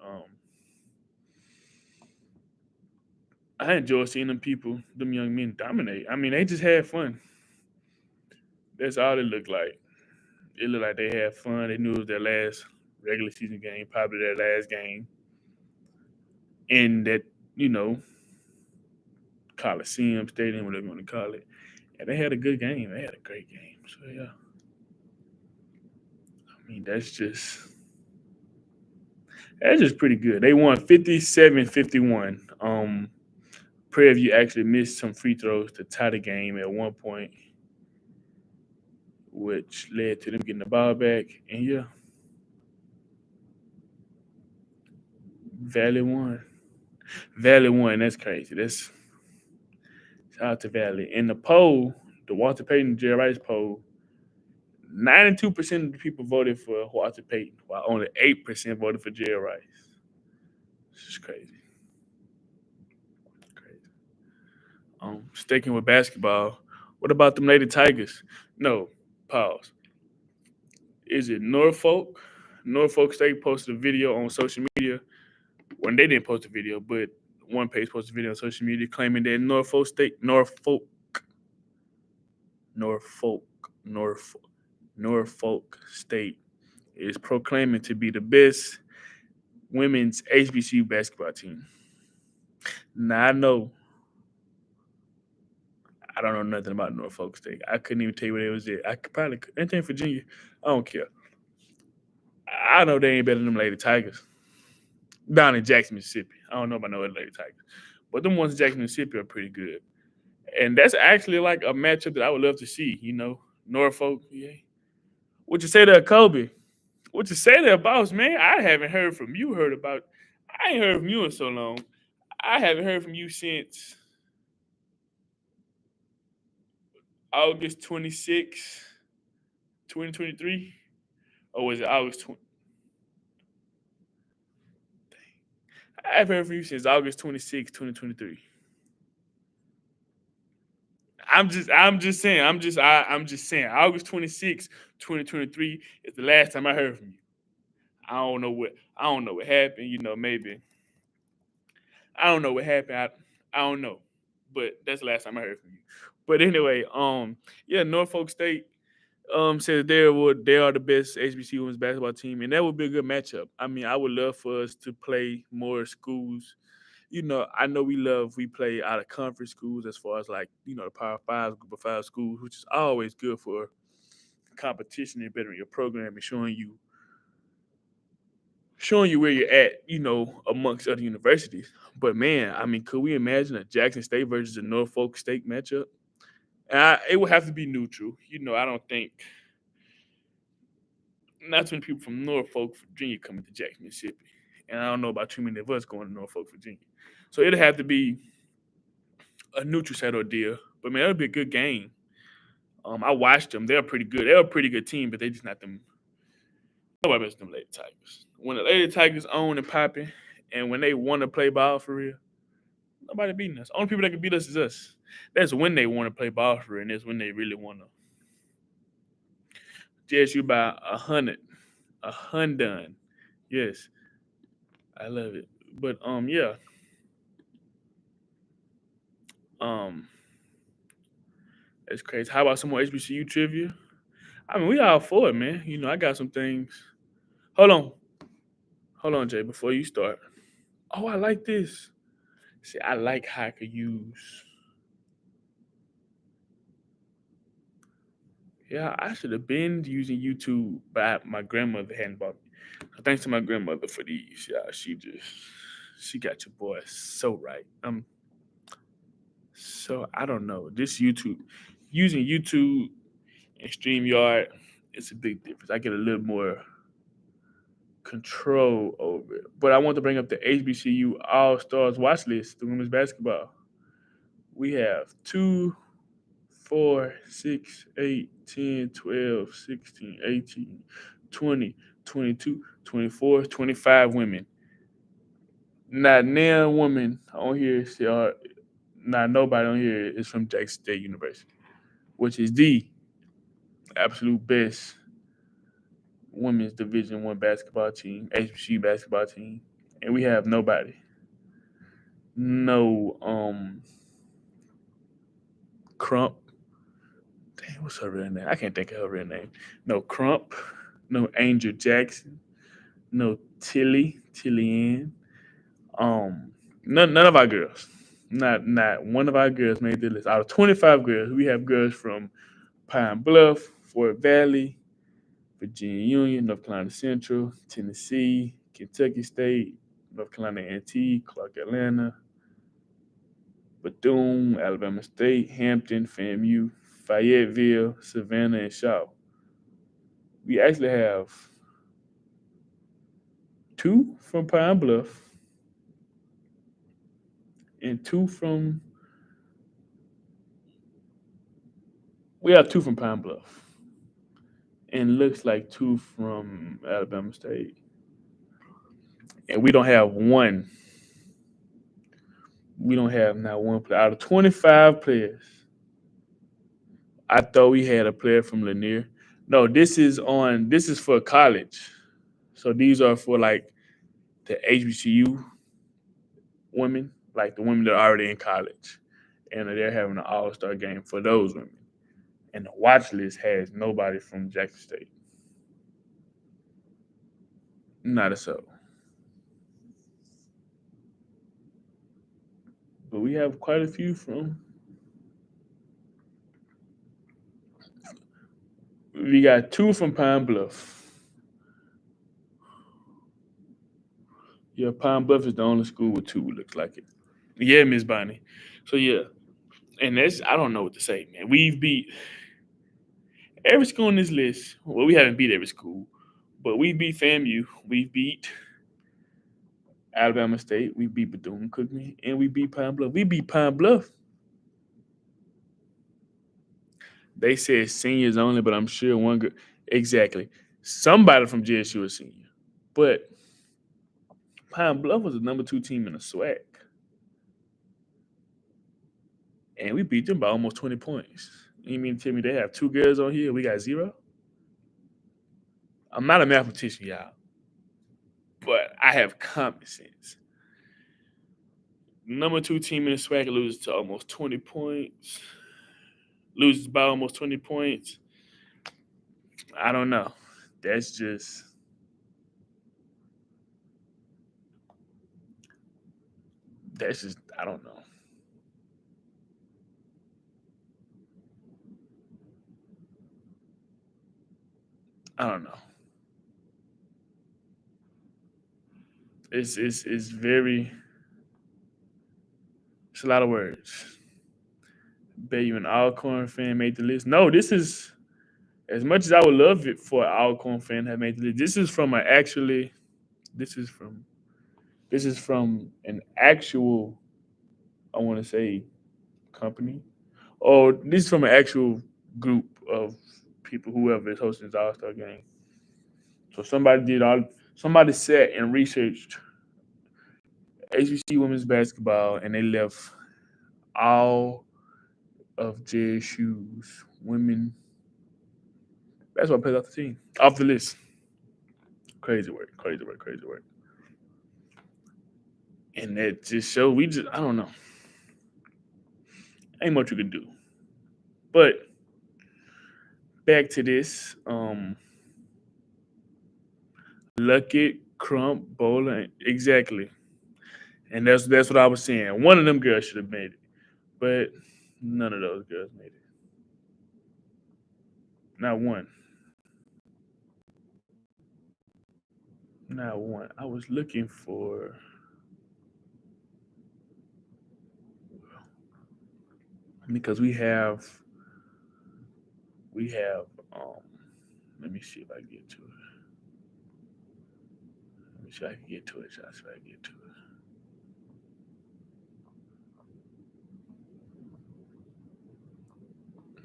them people, them young men dominate. I mean, they just had fun. That's all it looked like. It looked like they had fun. They knew it was their last regular season game, probably their last game in that, you know, Coliseum Stadium, whatever you want to call it. And they had a good game. They had a great game. So yeah, I mean that's just pretty good. They won 57-51. Prairie View actually missed some free throws to tie the game at one point, which led to them getting the ball back. And yeah, Valley won. Valley won. That's crazy. That's shout out to Valley. In the poll, the Walter Payton Jerry Rice poll, 92% of the people voted for Walter Payton, while only 8% voted for Jerry Rice. This is crazy. Crazy. Sticking with basketball, what about them Lady Tigers? No, pause. Is it Norfolk? Norfolk State posted a video on social media. When they didn't post a video, but one page posted a video on social media claiming that Norfolk, Norfolk, Norfolk State is proclaiming to be the best women's HBCU basketball team. Now I don't know nothing about Norfolk State. I couldn't even tell you where they was at. I could probably anything Virginia. I don't care. I know they ain't better than them Lady Tigers down in Jackson, Mississippi. I don't know about no other Lady Tigers, but them ones in Jackson, Mississippi are pretty good. And that's actually like a matchup that I would love to see. Norfolk. Yeah. What you say there, Kobe? What you say there, boss man? I haven't heard from you. Heard about? I ain't heard from you in so long. I haven't heard from you since August 26, 2023, or was it August 20? I haven't heard from you since August 26, 2023. I'm just saying. I'm just saying. August 26, 2023 is the last time I heard from you. I don't know what happened. Maybe I don't know what happened. I don't know, but that's the last time I heard from you. But anyway, yeah, Norfolk State says they are the best HBCU women's basketball team, and that would be a good matchup. I mean, I would love for us to play more schools. I know we play out of conference schools as far as like the Power Five, Group of Five schools, which is always good for competition and bettering your program and showing you where you're at, amongst other universities. But man, I mean, could we imagine a Jackson State versus a Norfolk State matchup? It would have to be neutral. I don't think not too many people from Norfolk, Virginia coming to Jackson, Mississippi. And I don't know about too many of us going to Norfolk, Virginia. So it'd have to be a neutral set ordeal. But man, that would be a good game. I watched them. They're pretty good. They're a pretty good team, but they just not them. Nobody better than them Lady Tigers. When the Lady Tigers own and popping, and when they want to play ball for real, nobody beating us. Only people that can beat us is us. That's when they want to play ball for real, and that's when they really want to judge you by 100, a hundred. Yes, I love it. But yeah, um, that's crazy. How about some more HBCU trivia? I mean, we all for it, man. I got some things. Hold on, hold on, Jay. Before you start. Oh, I like this. See, I like how I could use. Yeah, I should have been using YouTube, but my grandmother hadn't bought me. Thanks to my grandmother for these. Yeah, she got your boy so right. So I don't know. This YouTube using YouTube and StreamYard, it's a big difference. I get a little more control over it. But I want to bring up the HBCU All-Stars watch list, the women's basketball. We have 2, 4, 6, 8, 10, 12, 16, 18, 20, 22, 24, 25 women. Not one woman on here, not nobody on here is from Jackson State University, which is the absolute best women's Division 1 basketball team, HBCU basketball team, and we have nobody. No, Crump. Dang, what's her real name? I can't think of her real name. No Crump. No Angel Jackson. No Tilly Ann. None of our girls. Not one of our girls made the list. Out of 25 girls, we have girls from Pine Bluff, Fort Valley, Virginia Union, North Carolina Central, Tennessee, Kentucky State, North Carolina A&T, Clark Atlanta, Bethune, Alabama State, Hampton, FAMU, Fayetteville, Savannah, and Shaw. We actually have 2 from Pine Bluff and 2 from we have 2 from Pine Bluff and looks like 2 from Alabama State. And we don't have one. We don't have not one player out of 25 players. I thought we had a player from Lanier. No, this is for college. So these are for like the HBCU women, like the women that are already in college. And they're having an all-star game for those women. And the watch list has nobody from Jackson State. Not a soul. But we have quite a few from. We got 2 from Pine Bluff. Yeah, Pine Bluff is the only school with 2, looks like it. Yeah, Miss Bonnie. So yeah, and that's I don't know what to say, man. We've beat every school on this list. Well, we haven't beat every school, but we beat FAMU, we beat Alabama State, we beat Bethune Cookman, and we beat Pine Bluff. We beat Pine Bluff. They said seniors only, but I'm sure one good exactly. Somebody from JSU is senior, but Pine Bluff was the number 2 team in the SWAC, and we beat them by almost 20 points. You mean to tell me they have 2 girls on here? We got 0. I'm not a mathematician, y'all, but I have common sense. Number 2 team in the SWAC loses to almost 20 points. Loses by almost 20 points. I don't know. That's just I don't know. I don't know. It's very it's a lot of words. Bet you an Alcorn fan made the list. No, this is as much as I would love it for an Alcorn fan to have made the list. This is from this is from an actual I want to say company. Or this is from an actual group of people whoever is hosting this All Star game. So somebody sat and researched HBC women's basketball and they left all of JSU's women basketball players off the team, off the list. Crazy work, crazy work, crazy work. And that just shows I don't know. Ain't much you can do. But back to this. Luckett, Crump, Bowler, exactly. And that's what I was saying. One of them girls should have made it. But none of those girls made it. Not one. not one. I was looking for because we have let me see if I can get to it. Let me see if I can get to it. Just if I can get to it.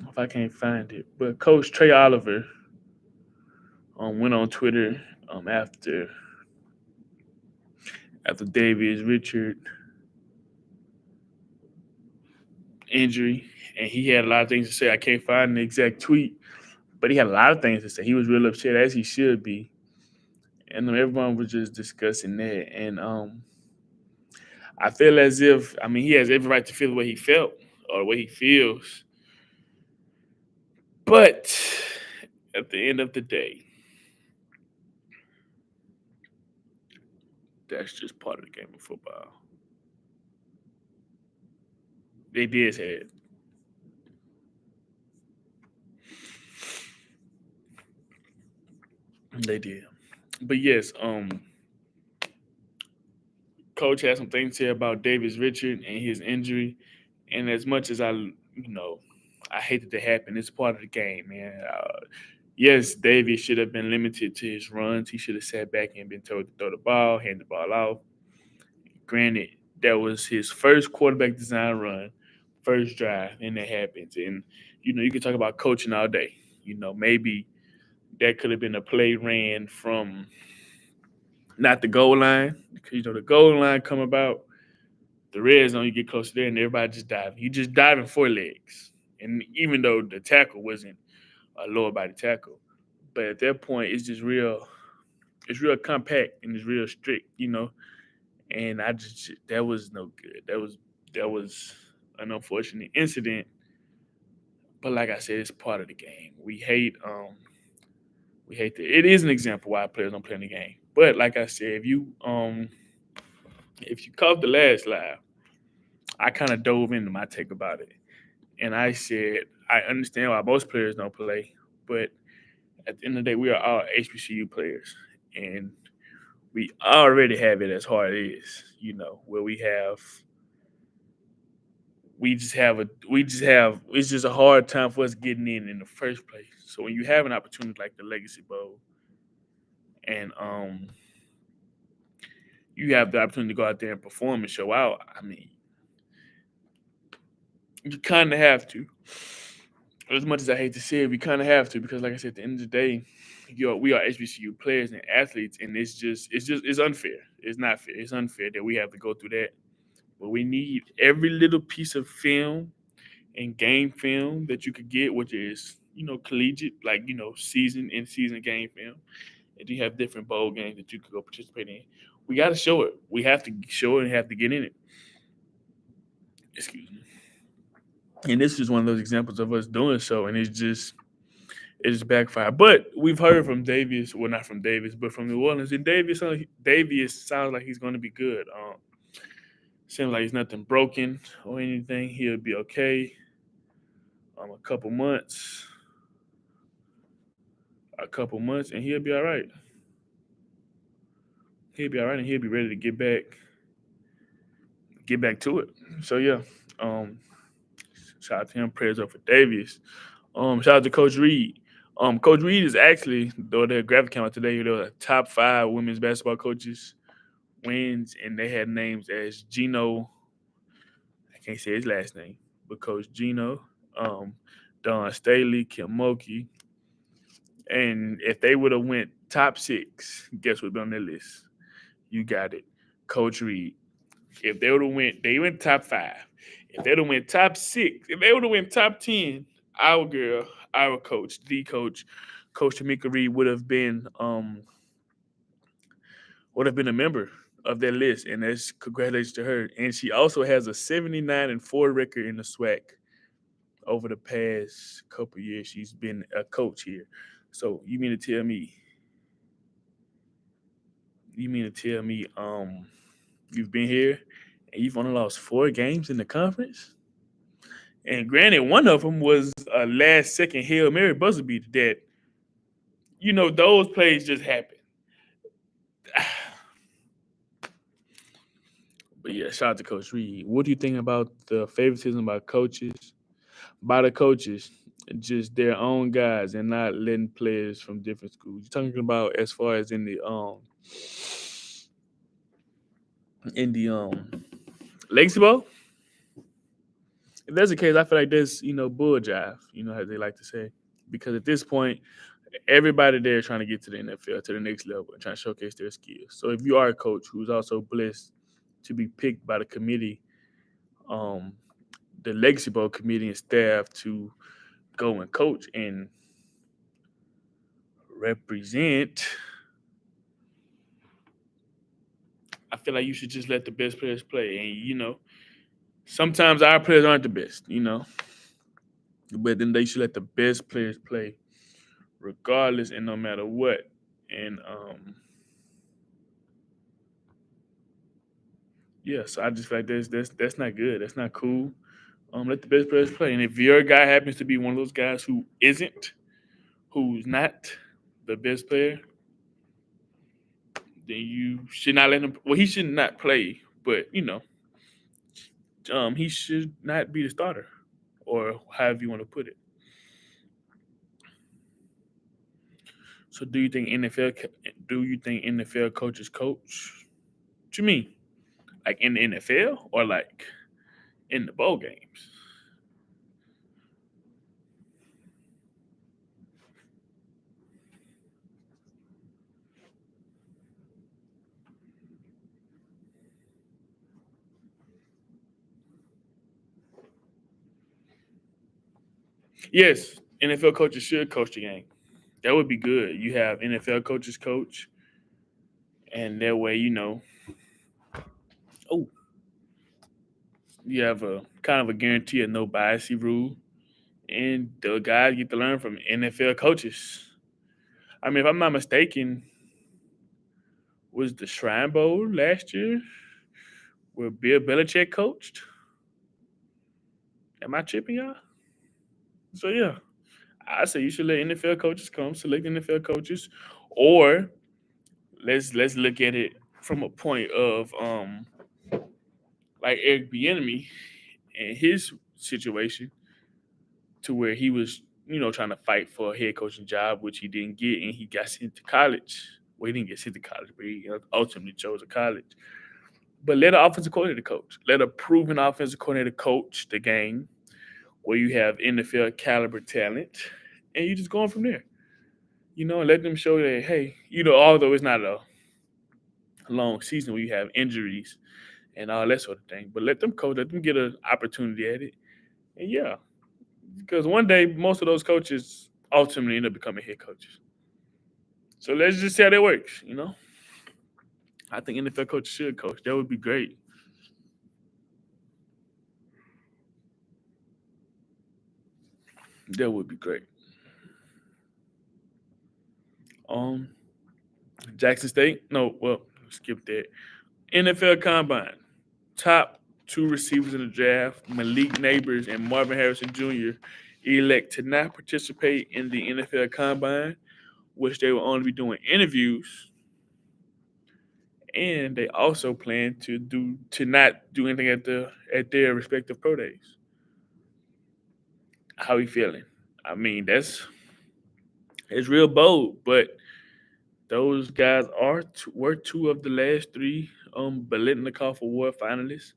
If I can't find it. But Coach Trey Oliver went on Twitter after Davies Richard injury, and he had a lot of things to say. I can't find the exact tweet, but he had a lot of things to say. He was real upset, as he should be, and everyone was just discussing that. And I feel as if, I mean, he has every right to feel the way he felt or the way he feels, but at the end of the day, that's just part of the game of football. They did say it. They did. But yes, Coach had some things to say about Davis Richard and his injury. And as much as I hate that happen. It's part of the game, man. Yes, Davis should have been limited to his runs. He should have sat back and been told to throw the ball, hand the ball off. Granted, that was his first quarterback design run, first drive, and that happens. And you can talk about coaching all day. Maybe that could have been a play ran from not the goal line, because the goal line come about the red zone, you get close there, and everybody just diving. You just diving 4 legs, and even though the tackle wasn't a lower body tackle, but at that point, it's just real. It's real compact and it's real strict. And I just that was no good. That was an unfortunate incident. But like I said, it's part of the game. We hate that. It is an example why players don't play in the game. But like I said, if you caught the last live, I kind of dove into my take about it. And I said, I understand why most players don't play, but at the end of the day, we are all HBCU players. And we already have it as hard as, where we just have it's just a hard time for us getting in the first place. So when you have an opportunity like the Legacy Bowl and you have the opportunity to go out there and perform and show out, I mean, you kind of have to. As much as I hate to say it, we kind of have to because, like I said, at the end of the day, we are HBCU players and athletes, and it's unfair. It's not fair. It's unfair that we have to go through that. But we need every little piece of film and game film that you could get, which is collegiate, like season in season game film, and you have different bowl games that you could go participate in. We got to show it. We have to show it and have to get in it. Excuse me. And this is one of those examples of us doing so, and it's backfired. But we've heard from Davis, well, not from Davis, but from New Orleans, and Davis sounds like he's going to be good. Seems like he's nothing broken or anything. He'll be okay. A couple months, and he'll be all right. He'll be all right, and he'll be ready to get back to it. So yeah, um, shout out to him. Prayers up for Davis. Shout out to Coach Reed. Coach Reed is actually, though their graphic came out today, there were top 5 women's basketball coaches wins, and they had names as Gino. I can't say his last name, but Coach Gino, Don Staley, Kim Mulkey, and if they would have went top 6, guess what'd be on their list? You got it, Coach Reed. If they went top 5. If they would have went top 6, if they would have went top 10, our girl, our coach, the coach, Coach Tamika Reed would have been a member of that list, and that's congratulations to her. And she also has a 79-4 record in the SWAC over the past couple of years. She's been a coach here. So you mean to tell me you've been here and you've only lost 4 games in the conference? And granted, one of them was a last second Hail Mary buzzer beater that those plays just happen. But yeah, shout out to Coach Reed. What do you think about the favoritism by the coaches, just their own guys and not letting players from different schools? You're talking about as far as in the Legacy Bowl? If that's the case, I feel like there's bull jive, as they like to say, because at this point, everybody there is trying to get to the NFL to the next level and trying to showcase their skills. So if you are a coach who's also blessed to be picked by the committee, um, the Legacy Bowl committee and staff to go and coach and represent, I feel like you should just let the best players play. And sometimes our players aren't the best, but then they should let the best players play regardless and no matter what. And yeah, so I just feel like that's not good. That's not cool. Let the best players play. And if your guy happens to be one of those guys who's not the best player, then you should not let him. Well, he should not play, but he should not be the starter, or however you want to put it. So, do you think NFL? Do you think NFL coaches coach? What you mean? Like in the NFL or like in the bowl games? Yes, NFL coaches should coach the game. That would be good. You have NFL coaches coach, and that way, oh, you have a kind of a guarantee of no biasy rule, and the guys get to learn from NFL coaches. I mean, if I'm not mistaken, was the Shrine Bowl last year where Bill Belichick coached? Am I tripping y'all? So yeah, I say you should let NFL coaches come, select NFL coaches, or let's look at it from a point of like Eric Bieniemy and his situation to where he was trying to fight for a head coaching job, which he didn't get, and he got sent to college. Well, he didn't get sent to college, but he ultimately chose a college. But let an offensive coordinator coach, let a proven offensive coordinator coach the game where you have NFL caliber talent, and you just going from there. And let them show that hey, although it's not a long season where you have injuries and all that sort of thing, but let them coach, let them get an opportunity at it, and yeah, because one day most of those coaches ultimately end up becoming head coaches. So let's just see how that works. I think NFL coaches should coach. That would be great. That would be great. Um, Jackson State. No, well, skip that. NFL Combine. Top two receivers in the draft, Malik Neighbors and Marvin Harrison Jr., elect to not participate in the NFL Combine, which they will only be doing interviews, and they also plan to not do anything at their respective pro days. How he feeling? I mean, it's real bold, but those guys were two of the last three Biletnikoff Award finalists.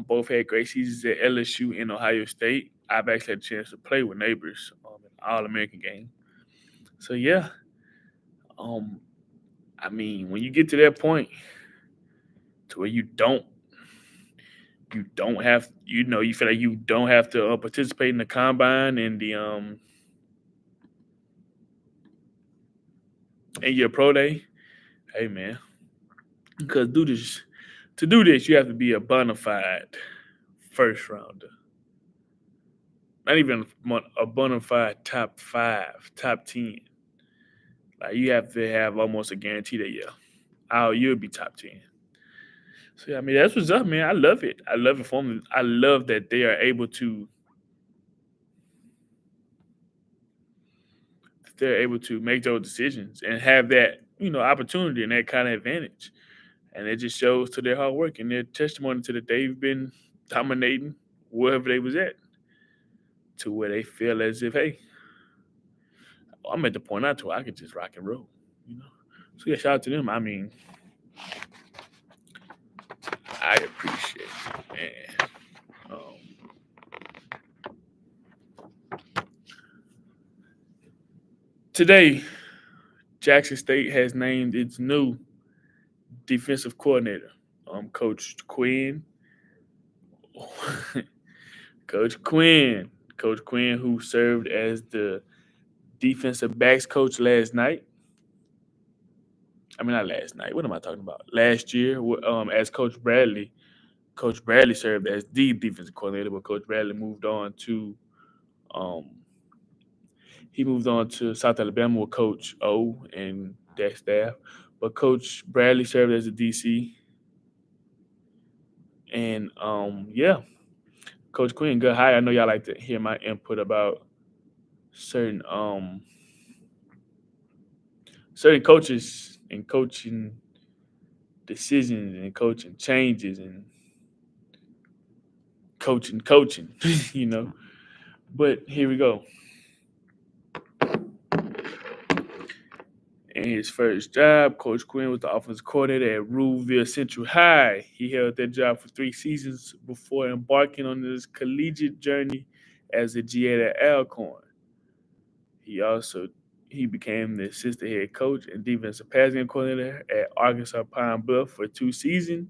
Both had great seasons at LSU and Ohio State. I've actually had a chance to play with neighbors in All American game. So yeah, um, I mean, when you get to that point to where you don't have you feel like you don't have to participate in the combine and the and your pro day. Hey man, because do this, you have to be a bona fide first rounder. Not even a bona fide top five, top 10. Like you have to have almost a guarantee that yeah, you'll be top 10. So yeah, I mean that's what's up, man. I love it. I love it for them. I love that they are able to make those decisions and have that opportunity and that kind of advantage. And it just shows to their hard work and their testimony to that they've been dominating wherever they was at to where they feel as if, hey, I'm at the point now to where I can just rock and roll, you know. So yeah, shout out to them. I mean, I appreciate it, man. Today, Jackson State has named its new defensive coordinator, Coach Quinn. Coach Quinn. Coach Quinn, who served as the defensive backs coach last night. I mean, not last night. What am I talking about? Last year, as Coach Bradley. Coach Bradley served as the defensive coordinator, but Coach Bradley um, moved on to South Alabama with Coach O and that staff. But Coach Bradley served as a DC, and yeah, Coach Quinn, good hire. I know y'all like to hear my input about certain certain coaches and coaching decisions and coaching changes and coaching, you know. But here we go. In his first job, Coach Quinn was the offensive coordinator at Ruleville Central High. He held that job for 3 seasons before embarking on his collegiate journey as a GA at Alcorn. He also he became the assistant head coach and defensive passing coordinator at Arkansas Pine Bluff for 2 seasons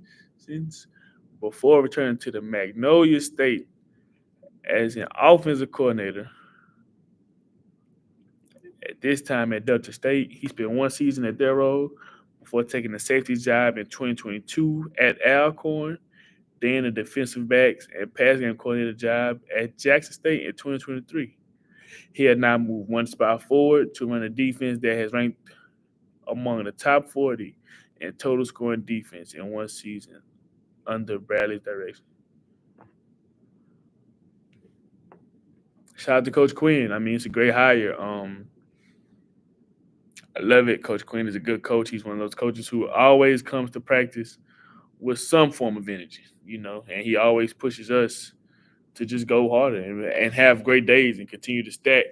before returning to the Magnolia State as an offensive coordinator. At this time at Delta State, he spent 1 season at their role before taking a safety job in 2022 at Alcorn, then a defensive backs and passing game coordinator job at Jackson State in 2023. He had now moved one spot forward to run a defense that has ranked among the top 40 in total scoring defense in 1 season under Bradley's direction. Shout out to Coach Quinn. I mean, it's a great hire. I love it. Coach Quinn is a good coach. He's one of those coaches who always comes to practice with some form of energy, you know, and he always pushes us to just go harder and have great days and continue to stack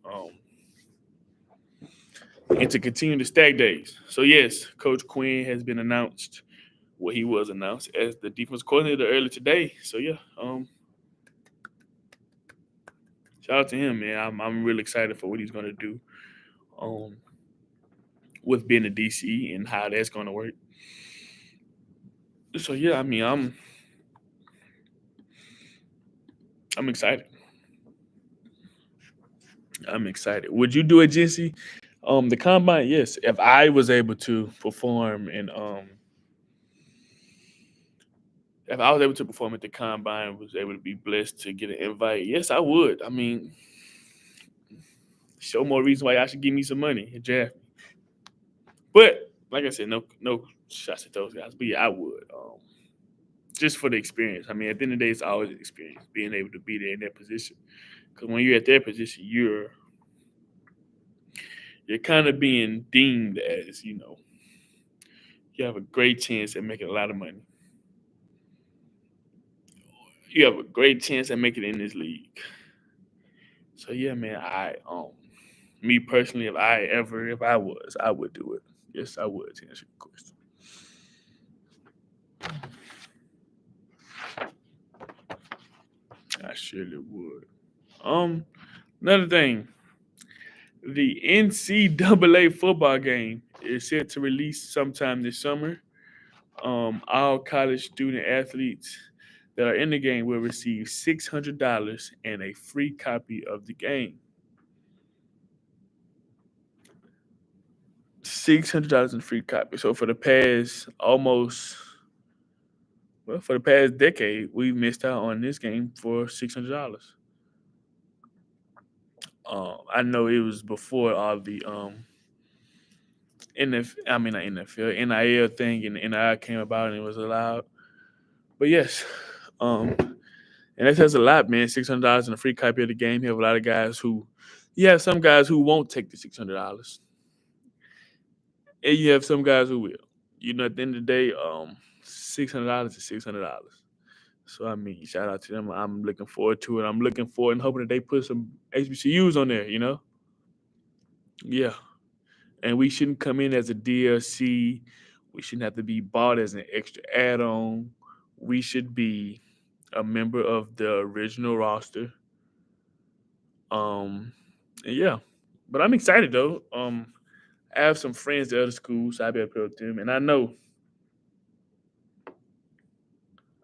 um, and to continue to stack days. So yes, Coach Quinn has been announced. Well, he was announced as the defense coordinator earlier today. So yeah, shout out to him, man. I'm really excited for what he's going to do um, with being a DC and how that's going to work. So yeah, I mean, I'm excited. I'm excited. Would you do it, Jency? The combine, yes. If I was able to perform and if I was able to perform at the combine, was able to be blessed to get an invite, yes, I would. I mean, show more reason why y'all should give me some money and draft me. But like I said, no shots at those guys. But yeah, I would. Just for the experience. I mean, at the end of the day, it's always an experience being able to be there in that position. Because when you're at that position, you're kind of being deemed as, you know, you have a great chance at making a lot of money. You have a great chance at making it in this league. So yeah, man, me personally, I would do it. Yes, I would to answer your question. I surely would. Another thing, the NCAA football game is set to release sometime this summer. All college student athletes that are in the game will receive $600 and a free copy of the game. $600 in free copy. So for the past decade, we missed out on this game for $600. I know it was before all the I mean not NFL, NIL thing and the NIL came about and it was allowed. But yes, and that says a lot, man. $600 and a free copy of the game. You have a lot of guys you have some guys who won't take the $600, and you have some guys who will. At the end of the day, $600 is $600. So I mean, shout out to them. I'm looking forward to it. I'm looking forward and hoping that they put some HBCUs on there. Yeah. And we shouldn't come in as a DLC. We shouldn't have to be bought as an extra add-on. We should be a member of the original roster. Um, and yeah, but I'm excited though. I have some friends at other schools, so I'll be able to play with them, and I know,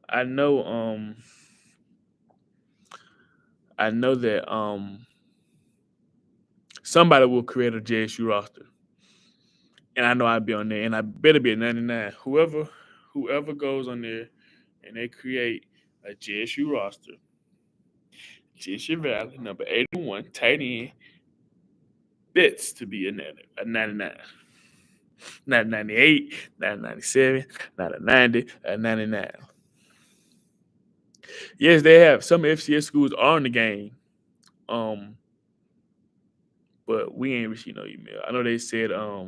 I know that somebody will create a JSU roster, and I know I'll be on there, and I better be at 99. Whoever goes on there, and they create a JSU roster, JSU Valley number 81, tight end, bets to be a 99. Not a 98, not a 97, not a 90, a 99. Yes, they have some FCS schools are in the game, um, but we ain't received no email. I know they said uh,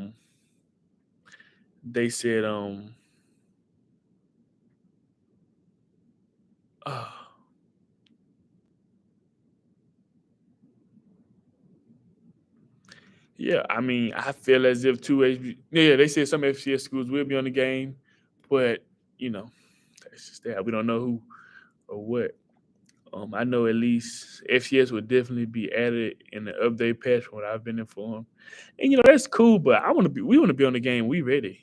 yeah, I mean, I feel as if yeah, they said some FCS schools will be on the game, but you know, that's just that. We don't know who or what. I know at least FCS would definitely be added in the update patch from what I've been informed. And that's cool, but we want to be on the game. We ready.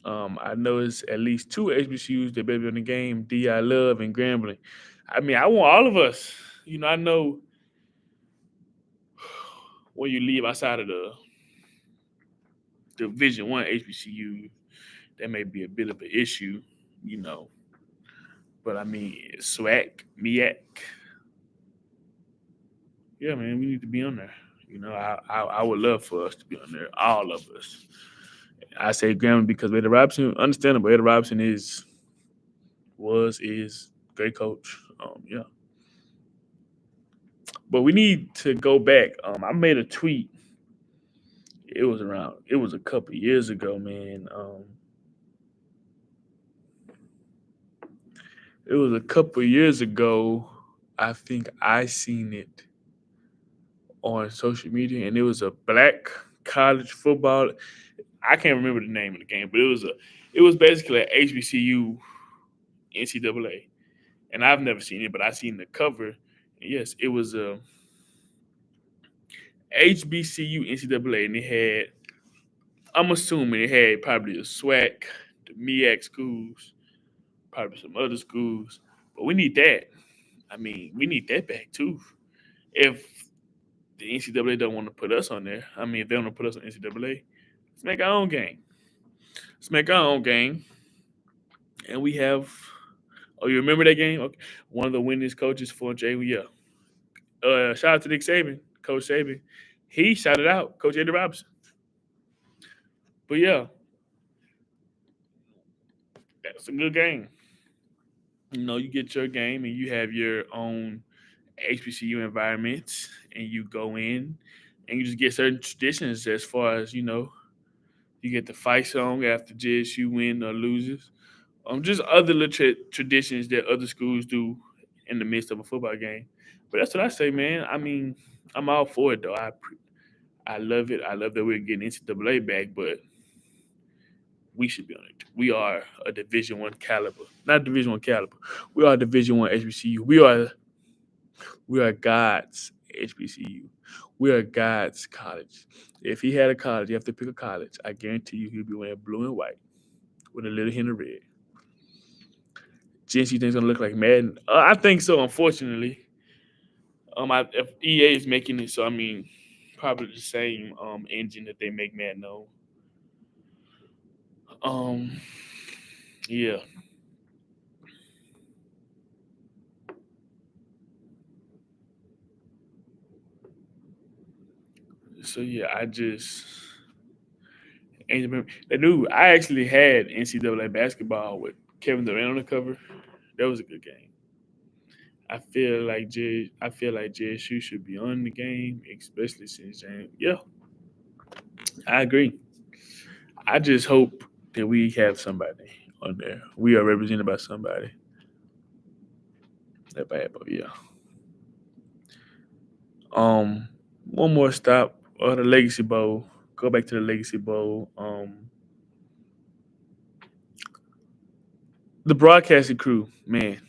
I know it's at least two HBCUs that better be on the game, DI Love and Grambling. I mean, I want all of us. I know when you leave outside of the Division One HBCU, that may be a bit of an issue, you know. But I mean, SWAC, MEAC, yeah, man, we need to be on there. I would love for us to be on there, all of us. I say Grambling because Eddie Robinson, understandable. Eddie Robinson is great coach. Yeah, but we need to go back. I made a tweet. It was a couple years ago, man. It was a couple years ago. I think I seen it on social media, and it was a black college football. I can't remember the name of the game, but it was basically a HBCU NCAA, and I've never seen it, but I seen the cover. And yes, it was a HBCU NCAA, and it had. I'm assuming it had probably a SWAC, the MEAC schools, probably some other schools, but we need that. I mean, we need that back too. If the NCAA don't want to put us on there, I mean, if they don't want to put us on NCAA, let's make our own game. Let's make our own game, and we have. Oh, you remember that game? Okay. One of the winningest coaches for Jay. Yeah. Shout out to Nick Saban, Coach Saban. He shouted out Coach Eddie Robinson. But yeah, that's a good game. You get your game and you have your own HBCU environments, and you go in and you just get certain traditions as far as you get the fight song after JSU win or loses. Just other little traditions that other schools do in the midst of a football game. But that's what I say, man. I mean, I'm all for it though. I love it. I love that we're getting NCAA back, but we should be on it. We are a Division One caliber, not Division One caliber. We are Division One HBCU. We are God's HBCU. We are God's college. If he had a college, you have to pick a college. I guarantee you, he'll be wearing blue and white with a little hint of red. Jency thinks gonna look like Madden. I think so. Unfortunately, if EA is making it, so I mean, probably the same engine that they make Madden on. Um, yeah. So yeah, I just ain't remember that dude. I actually had NCAA basketball with Kevin Durant on the cover. That was a good game. I feel like JSU should be on the game, especially since James. Yeah, I agree. I just hope that we have somebody on there. We are represented by somebody. That bad, but yeah. Um, One more stop. The Legacy Bowl. Go back to the Legacy Bowl. The broadcasting crew, man.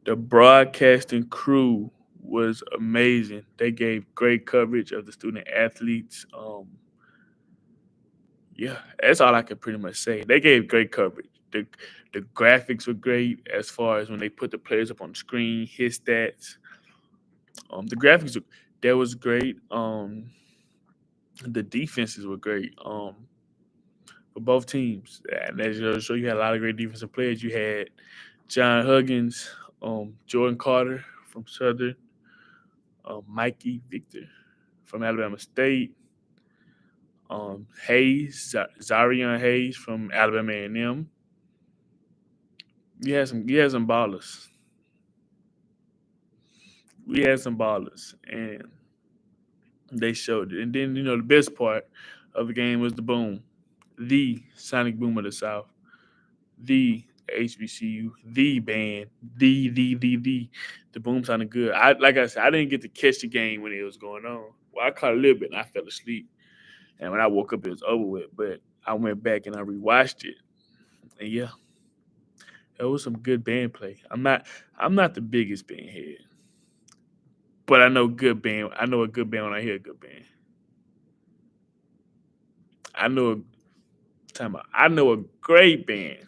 The broadcasting crew was amazing. They gave great coverage of the student athletes. Yeah, that's all I can pretty much say. They gave great coverage. The graphics were great as far as when they put the players up on the screen, his stats. The graphics that was great. The defenses were great. For both teams, and as you show, you had a lot of great defensive players. You had John Huggins, Jordan Carter from Southern, Mikey Victor from Alabama State, Zarian Hayes from Alabama A&M. You had some ballers. We had some ballers, and they showed it. And then the best part of the game was the boom, the sonic boom of the South, the HBCU, the band, the boom sounded good. Like I said, I didn't get to catch the game when it was going on. Well, I caught a little bit and I fell asleep. And when I woke up, it was over with. But I went back and I rewatched it, and yeah, it was some good band play. I'm not the biggest band head, but I know good band. I know a good band when I hear a good band. I know I know a great band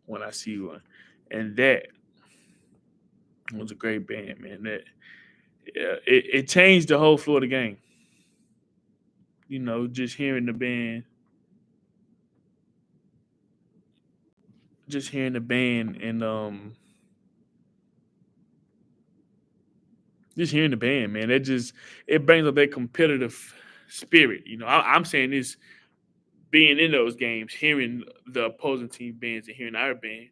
when I see one, and that was a great band, man. That yeah, it changed the whole flow of the game. Just hearing the band, and just hearing the band, man. It brings up that competitive spirit. I'm saying this being in those games, hearing the opposing team bands and hearing our band.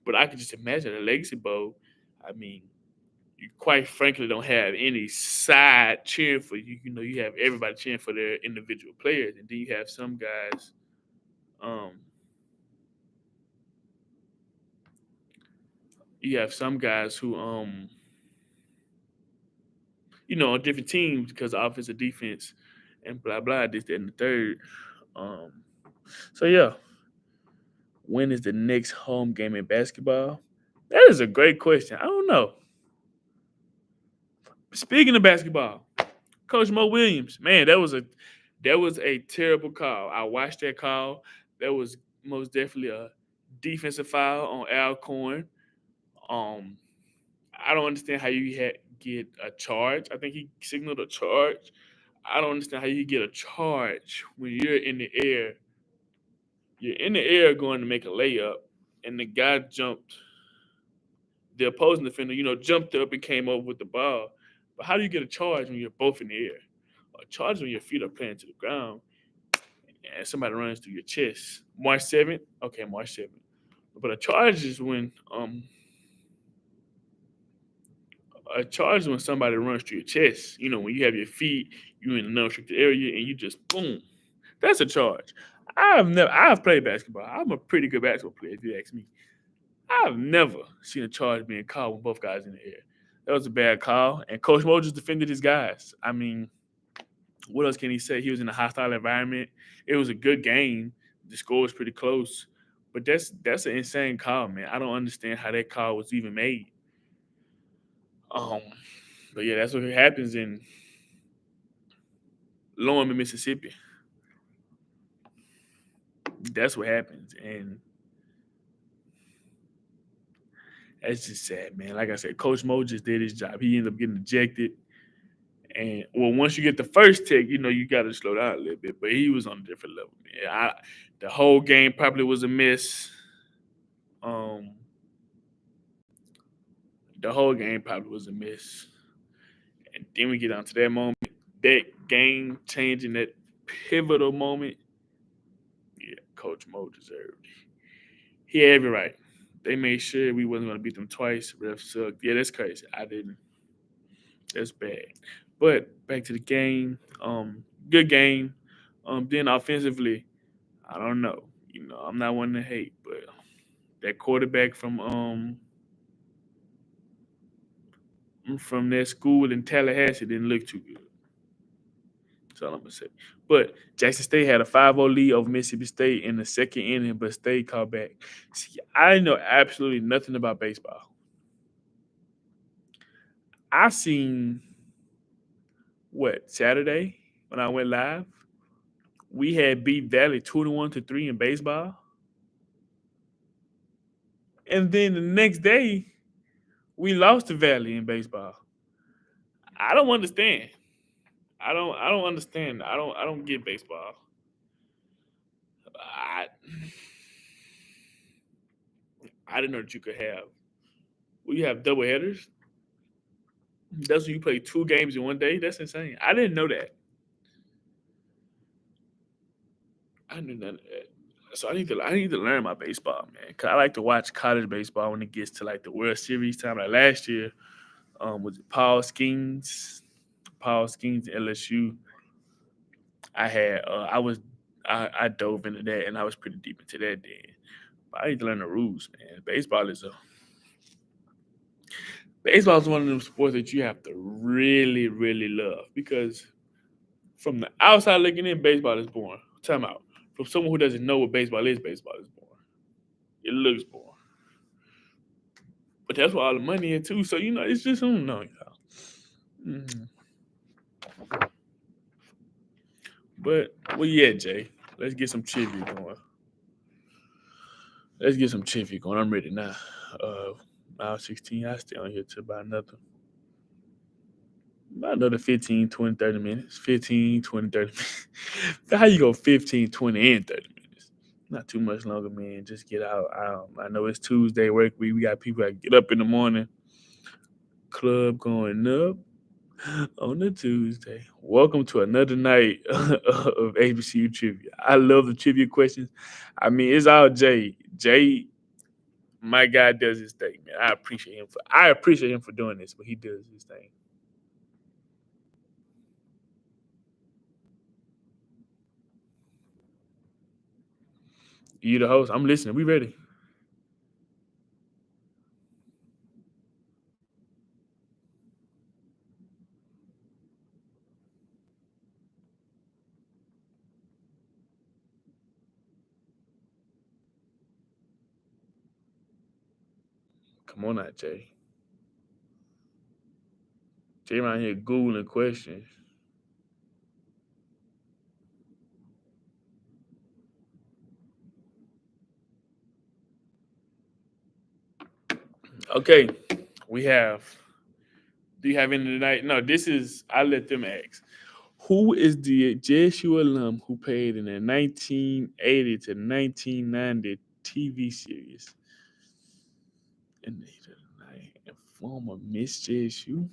But I could just imagine a Legacy Bowl. I mean, you quite frankly don't have any side cheering for you. You have everybody cheering for their individual players, and then you have some guys. Um, you have some guys who on different teams because of offense and defense and blah blah this that, and the third. Um, so yeah, when is the next home game in basketball? That is a great question. I don't know. Speaking of basketball, Coach Mo Williams, man, that was a terrible call. I watched that call. That was most definitely a defensive foul on Alcorn. Um, I don't understand how you get a charge. I think he signaled a charge. I don't understand how you get a charge when you're in the air. You're in the air going to make a layup, and the guy jumped. The opposing defender, jumped up and came over with the ball. But how do you get a charge when you're both in the air? A charge when your feet are planted to the ground and somebody runs through your chest. March 7th? Okay, March 7th. But a charge is when somebody runs through your chest. When you have your feet, you in the non-restricted area, and you just boom. That's a charge. I've played basketball. I'm a pretty good basketball player, if you ask me. I've never seen a charge being called when both guys in the air. That was a bad call, and Coach Mo just defended his guys. I mean, what else can he say? He was in a hostile environment. It was a good game. The score was pretty close, but that's an insane call, man. I don't understand how that call was even made. Um, but yeah, that's what happens in Lowman, Mississippi. That's what happens, and that's just sad, man. Like I said, Coach Mo just did his job. He ended up getting ejected. And well, once you get the first take, you got to slow down a little bit. But he was on a different level, man. The whole game probably was a miss. Um, the whole game probably was a miss. And then we get down to that moment, that game changing, that pivotal moment. Yeah, Coach Mo deserved. He had every right. They made sure we wasn't going to beat them twice. Ref sucked. Yeah, that's crazy. That's bad. But back to the game. Good game. Then offensively, I don't know. I'm not one to hate, but that quarterback from that school in Tallahassee didn't look too good. That's all I'm gonna say. But Jackson State had a 5-0 lead over Mississippi State in the second inning, but State called back. See, I know absolutely nothing about baseball. I seen Saturday when I went live. We had beat Valley 21-3 in baseball, and then the next day we lost to Valley in baseball. I don't understand. I don't understand. I don't get baseball. I I didn't know that you could have. Well, you have double headers. That's when you play two games in one day. That's insane. I didn't know that. I knew that. So I need to learn my baseball, man. 'Cause I like to watch college baseball when it gets to like the World Series time. Like last year, was it Paul Skeens, LSU. I had I dove into that and I was pretty deep into that then. But I need to learn the rules, man. Baseball is one of them sports that you have to really, really love because from the outside looking in, baseball is boring. Time out. From someone who doesn't know what baseball is boring. It looks boring. But that's where all the money is too. So it's just I don't know, y'all. Mhm. But yeah, Jay. Let's get some trivia going. Let's get some trivia going. I'm ready now. Uh, Mile 16. I stay on here till about another 15, 20, 30 minutes. 15, 20, 30 minutes. How you go 15, 20, and 30 minutes? Not too much longer, man. Just get out. I know it's Tuesday work week. We got people that get up in the morning. Club going up on a Tuesday. Welcome to another night of HBCU trivia. I love the trivia questions. I mean, it's all Jay. Jay, my guy, does his thing, man. I appreciate him for doing this, but he does his thing. You the host. I'm listening. We ready? Come on out, Jay. Jay around here googling questions. Okay, we have. Do you have any tonight? No, this is. I let them ask. Who is the JSU alum who played in the 1980 to 1990 TV series? And tonight, and former Miss JSU.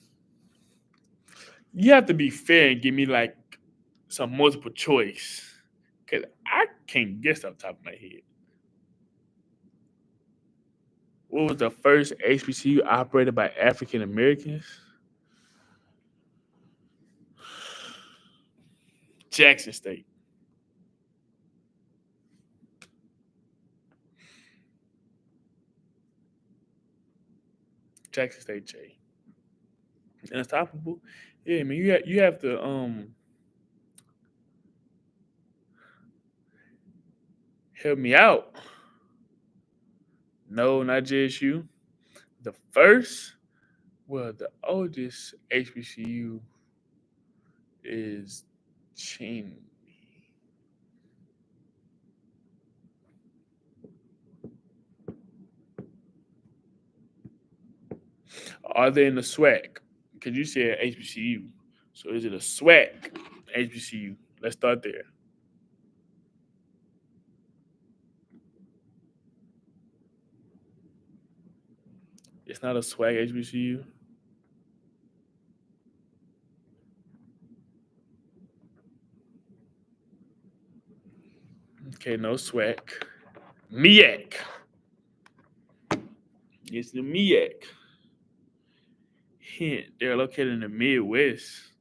You have to be fair and give me like some multiple choice, cause I can't guess off the top of my head. What was the first HBCU operated by African Americans? Jackson State. Jackson State J. Unstoppable. Yeah, I mean you have to help me out. No, not JSU. The first, well, the oldest HBCU is Cheney. Are they in the SWAC? Because you said HBCU. So is it a SWAC HBCU? Let's start there. It's not a SWAC HBCU. Okay, no SWAC. MEAC. It's the MEAC. Hint, they're located in the Midwest.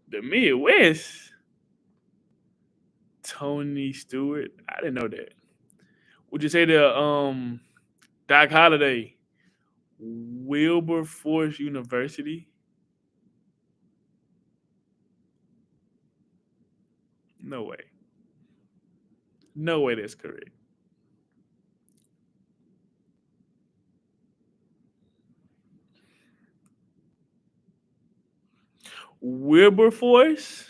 The Midwest? Tony Stewart? I didn't know that. Would you say the Doc Holliday? Wilberforce University? No way. No way that's correct. Wilberforce?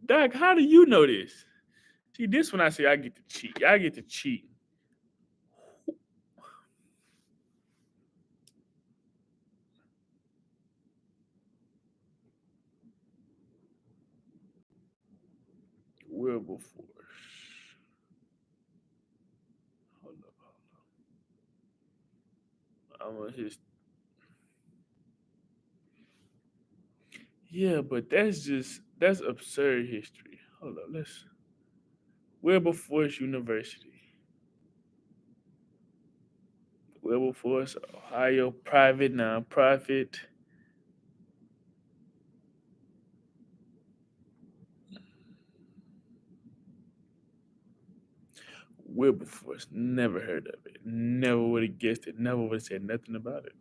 Doc, how do you know this? See, this one I say I get to cheat. I get to cheat. Wilberforce. Hold up, hold up. I'm gonna just yeah, but that's absurd history. Hold up, let's Wilberforce University. Wilberforce, Ohio, private, nonprofit. Wilberforce, never heard of it. Never would have guessed it. Never would have said nothing about it.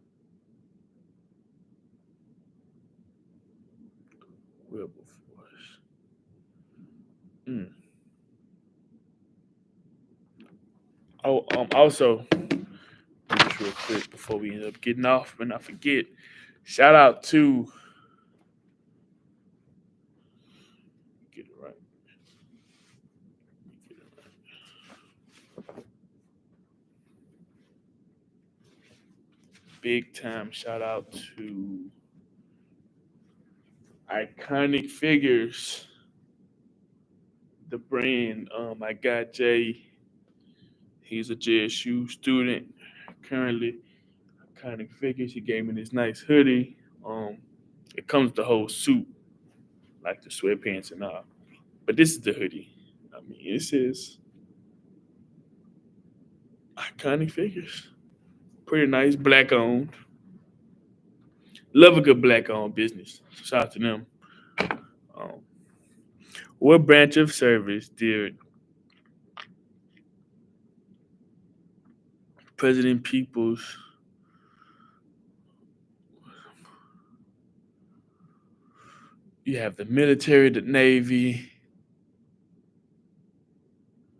Wilberforce. Mm. Oh, also, just real quick before we end up getting off, and I forget, shout out to get it right. Get it right. Big time shout out to iconic figures. The brand. I got Jay. He's a JSU student currently. Iconic figures. He gave me this nice hoodie. Um, it comes with the whole suit, like the sweatpants and all. But this is the hoodie. I mean, it says iconic figures. Pretty nice, black owned. Love a good black owned business. Shout out to them. Um, what branch of service did President Peoples? You have the military, the Navy,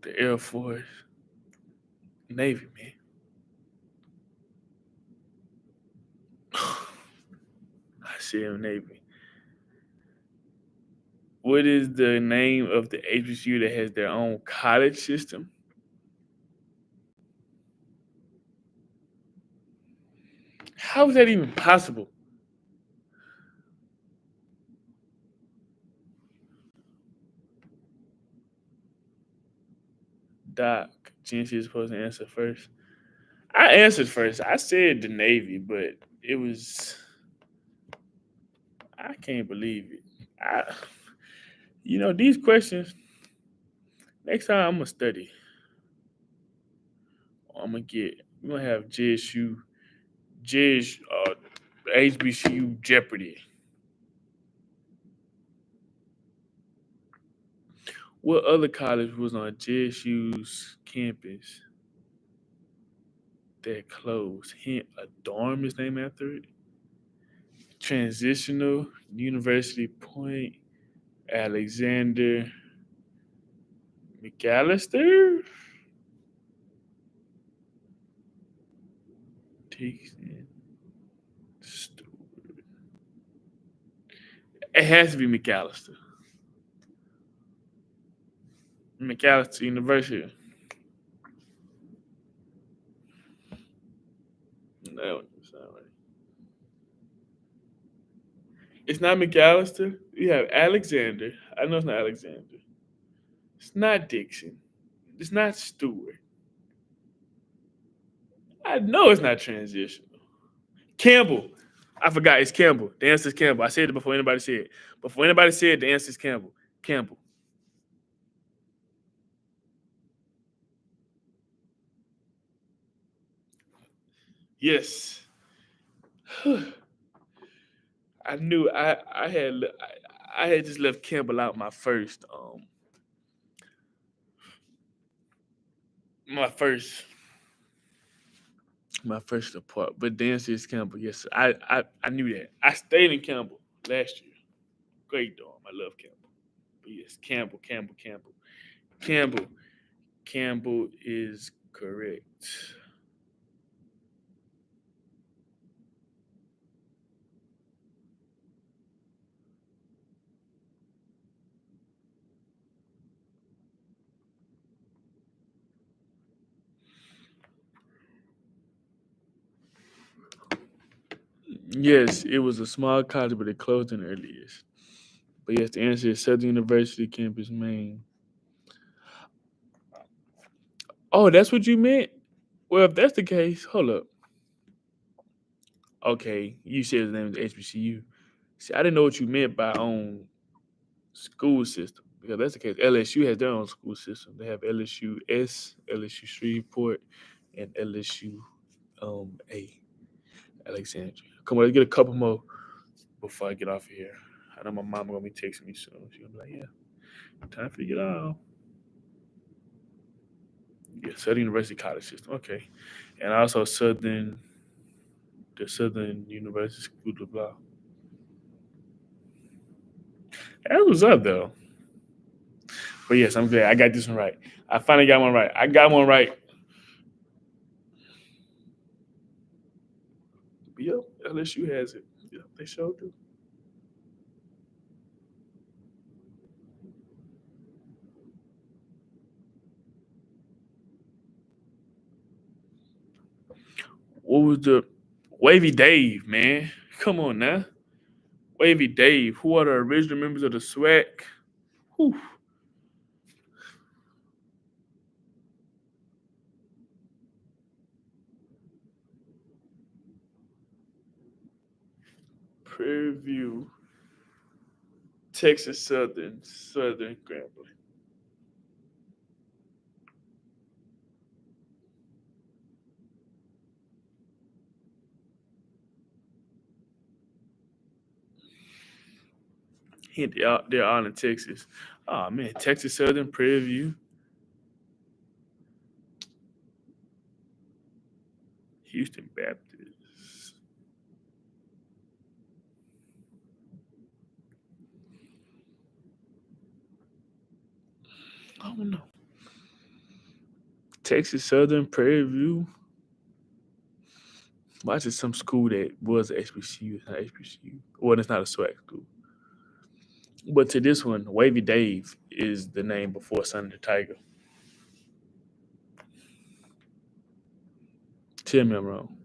the Air Force, Navy, man. I said Navy. What is the name of the HBCU that has their own college system? How is that even possible? Doc, Jency is supposed to answer first. I answered first. I said the Navy, but it was I can't believe it. I, these questions. Next time I'm gonna study. I'm gonna get. We're gonna have JSU, JS, HBCU Jeopardy. What other college was on JSU's campus that closed? Hint: a dorm is named after it. Transitional University Point, Alexander McAllister. Dixon Stewart. It has to be McAllister. McAllister University. That one doesn't sound right. It's not McAllister. You have Alexander. I know it's not Alexander. It's not Dixon. It's not Stewart. I know it's not transitional. Campbell. I forgot. It's Campbell. The answer is Campbell. I said it before anybody said it. Before anybody said it, the answer is Campbell. Campbell. Yes. I knew I had just left Campbell out my first my first report. But the answer is Campbell. Yes, I knew that. I stayed in Campbell last year. Great dorm. I love Campbell. But yes, Campbell. Campbell is correct. Yes, it was a small college, but it closed in the early years. But yes, the answer is Southern University campus, Maine. Oh, that's what you meant? Well, if that's the case, hold up. Okay, you said the name is HBCU. See, I didn't know what you meant by own school system because that's the case. LSU has their own school system. They have LSU S, LSU Shreveport, and LSU A, Alexandria. Come on, let's get a couple more before I get off of here. I know my mom gonna be texting me soon. She's gonna be like, "Yeah, time for you to get out." Yeah, Southern University College System. Okay, and also the Southern University School of Law. That was up though. But yes, I'm glad I got this one right. I finally got one right. I got one right. Yep, LSU has it. Yep, they sure do. What was the Wavy Dave, man? Come on now. Wavy Dave. Who are the original members of the SWAC? Whew. Prairie View, Texas Southern, Southern Grambling. Hint they're all in Texas. Oh man, Texas Southern, Prairie View, Houston Baptist. I don't know. Texas Southern, Prairie View. Watch it some school that was HBCU, it's not HBCU. Well, it's not a SWAC school. But to this one, Wavy Dave is the name before Son of the Tiger. Tell me I'm wrong.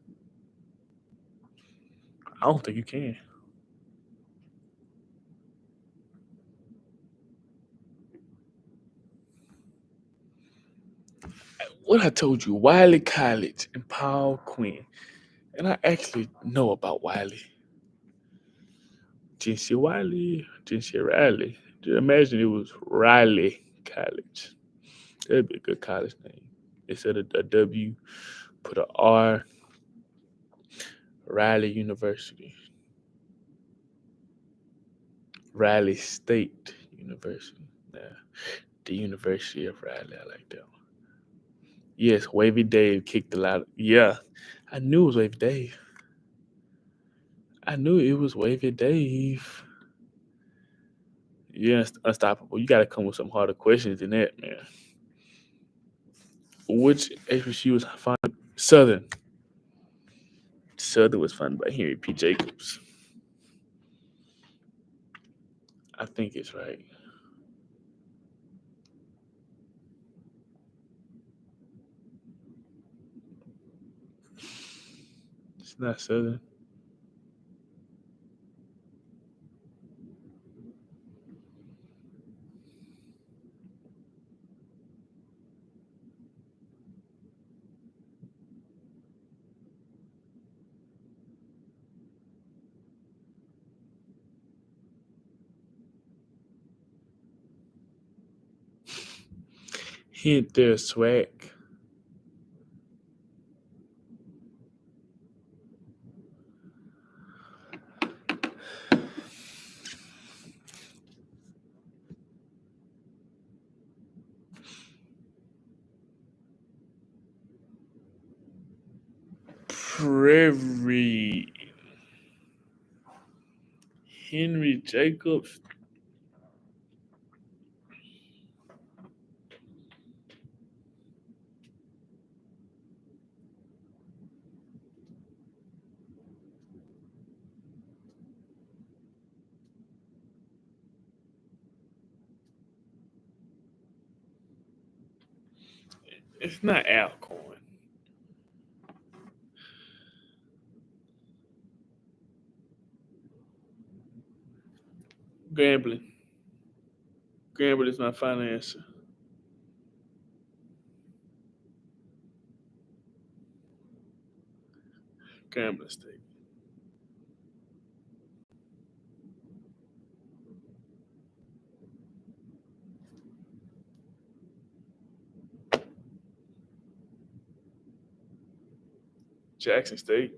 I don't think you can. What I told you, Wiley College and Paul Quinn. And I actually know about Wiley. Jency Wiley, Jency Riley. Just imagine it was Riley College. That'd be a good college name. Instead of a W, put a R, Riley University. Riley State University. Yeah, the University of Riley. I like that one. Yes, Wavy Dave kicked a lot. Yeah, I knew it was Wavy Dave. I knew it was Wavy Dave. Yeah, it's unstoppable. You got to come with some harder questions than that, man. Which HBCU was founded? Southern. Southern was founded by Henry P. Jacobs. I think it's right. It's not Southern. Hint, they're swag. Prairie. Henry Jacobs. It's not Alcorn. Grambling. Grambling is my final answer. Grambling State. Jackson State.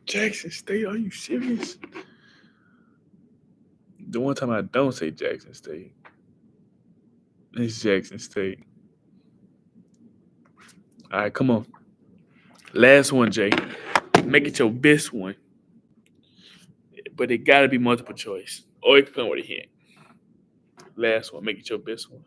Jackson State? Are you serious? The one time I don't say Jackson State, it's Jackson State. All right, come on. Last one, Jay. Make it your best one. But it got to be multiple choice. Or it can come with a hint. Last one. Make it your best one.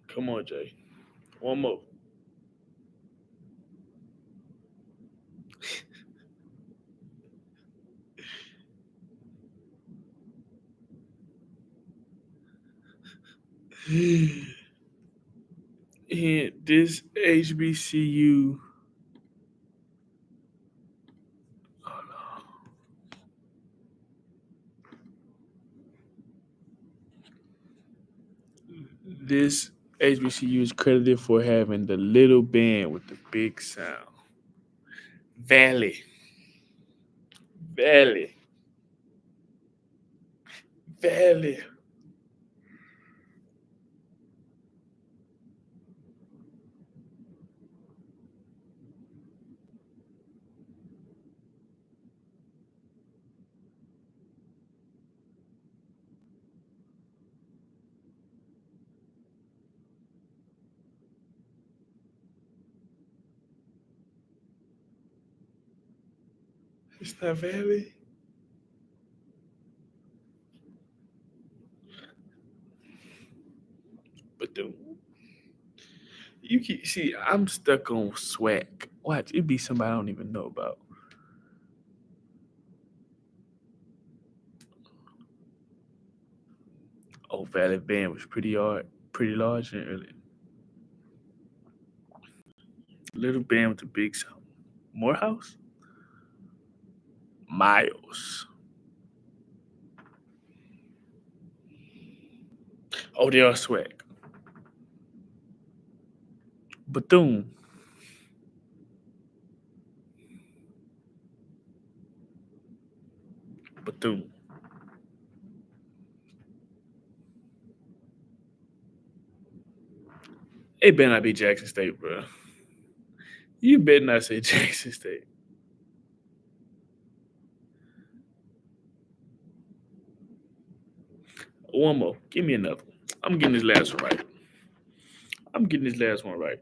Come on, Jay. One more. And this HBCU. Oh, no. This HBCU is credited for having the little band with the big sound. Valley. Valley. Valley. It's not Valley. But the you keep see, I'm stuck on swag. Watch, it be somebody I don't even know about. Oh, Valley Band was pretty large and early. Little band with the big sound. Morehouse? Miles. Oh, they are swag. Bethune. Bethune. It better not be Jackson State, bro. You better not say Jackson State. One more. Give me another one. I'm getting this last one right. I'm getting this last one right.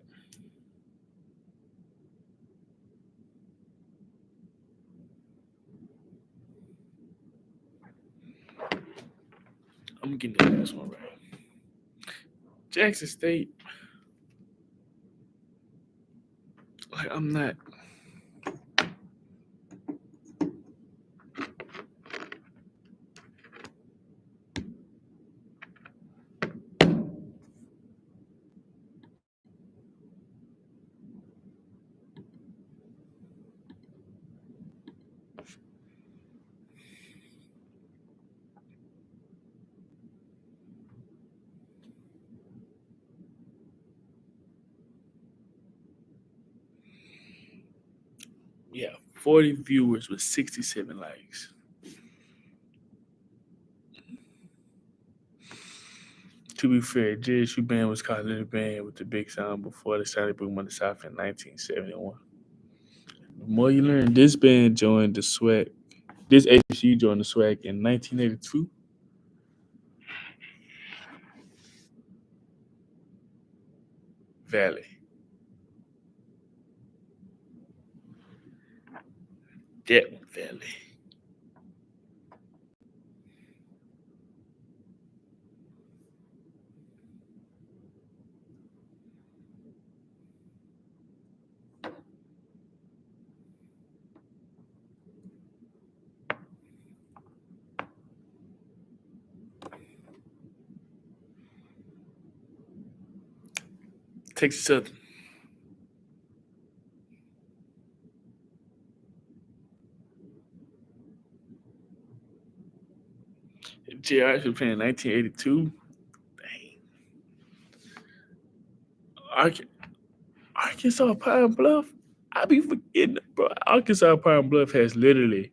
I'm getting the last one right. Jackson State. Like I'm not. Yeah, 40 viewers with 67 likes. To be fair, JSU band was called Little Band with the big sound before they started boom on the South in 1971. The more you learn, this band joined the SWAC. This HBCU joined the SWAC in 1982. Valley. That one, Valley. Texas Southern. JRS was playing in 1982. Dang. Ark- Arkansas Pine Bluff. I be forgetting, bro. Arkansas Pine Bluff has literally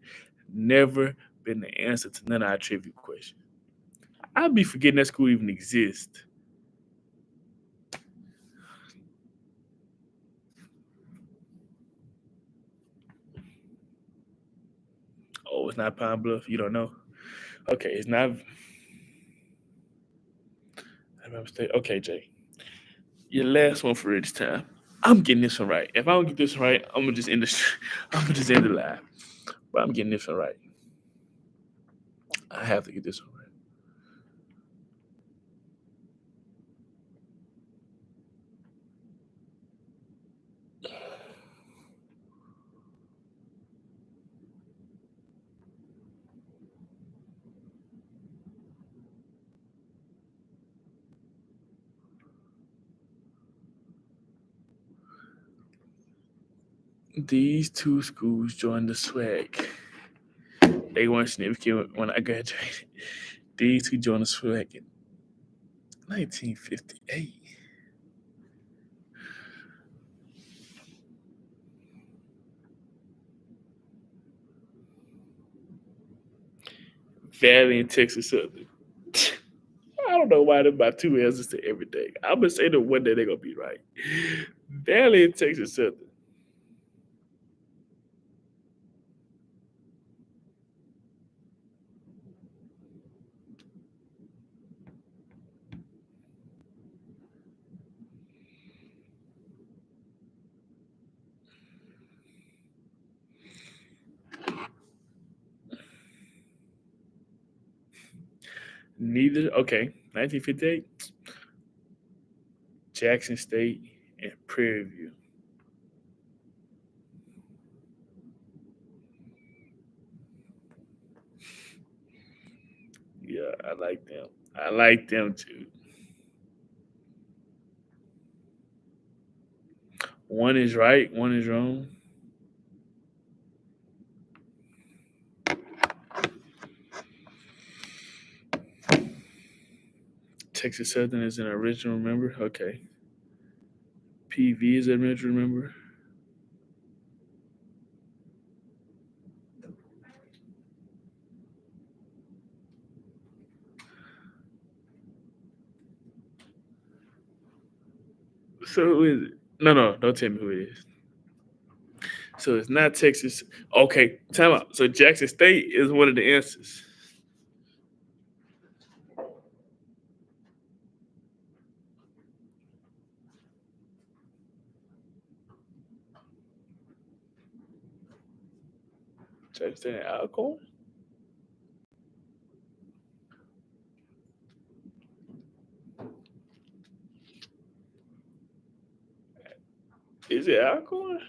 never been the answer to none of our trivia questions. I be forgetting that school even exists. Oh, it's not Pine Bluff. You don't know. Okay, it's not. I remember state. Okay, Jay, your last one for this time. I'm getting this one right. If I don't get this right, I'm gonna just end the. I'm gonna just end the live. But I'm getting this one right. I have to get this one right. These two schools joined the SWAC. They weren't significant when I graduated. These two joined the SWAC in 1958. Valley and Texas Southern. I don't know why they're about two answers to everything. I'm gonna say that one day they're gonna be right. Valley and Texas Southern. Neither. Okay, 1958. Jackson State and Prairie View. Yeah, I like them. I like them too. One is right, one is wrong. Texas Southern is an original member. Okay. PV is an original member. So who is it? No, no, don't tell me who it is. So it's not Texas. Okay, time out. So Jackson State is one of the answers. Jackson State and Alcorn? Is it Alcorn?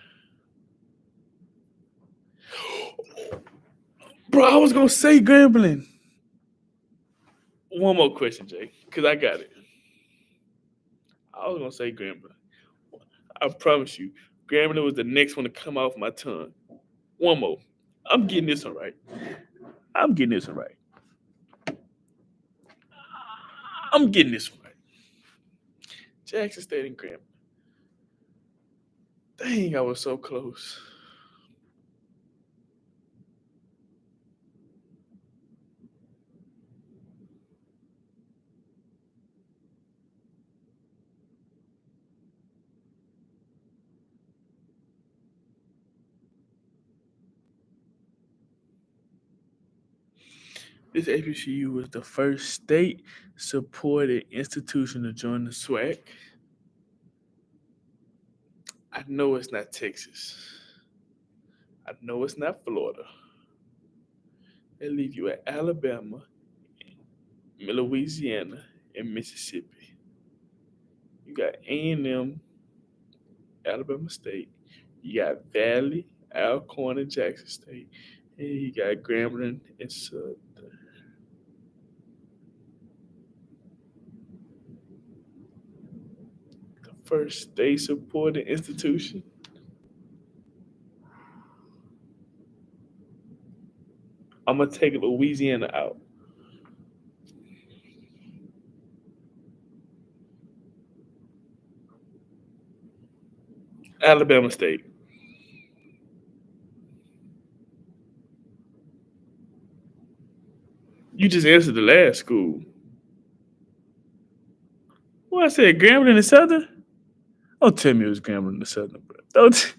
Bro, I was gonna say Grambling. One more question, Jay, because I got it. I was gonna say Grambling. I promise you, Grambling was the next one to come off my tongue. One more. I'm getting this one right. I'm getting this one right. I'm getting this one right. Jackson State and Grambling. Dang, I was so close. This HBCU was the first state-supported institution to join the SWAC. I know it's not Texas. I know it's not Florida. They leave you at Alabama, Louisiana, and Mississippi. You got A&M, Alabama State. You got Valley, Alcorn, and Jackson State. And you got Grambling and Southern. The first state-supported institution. I'm going to take Louisiana out. Alabama State. You just answered the last school. Well, I said Grambling and Southern. Don't tell me it was Grambling and Southern, bro. Don't tell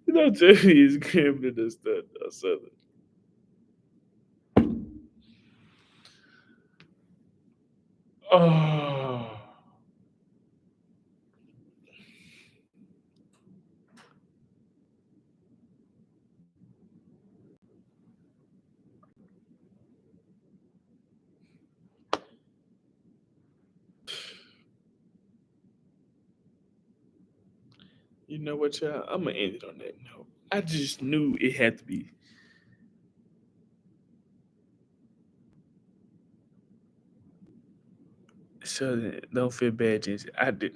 me it's Grambling and Southern. Oh. You know what, y'all? I'm going to end it on that note. I just knew it had to be. Southern. Don't feel bad, Jency. I did.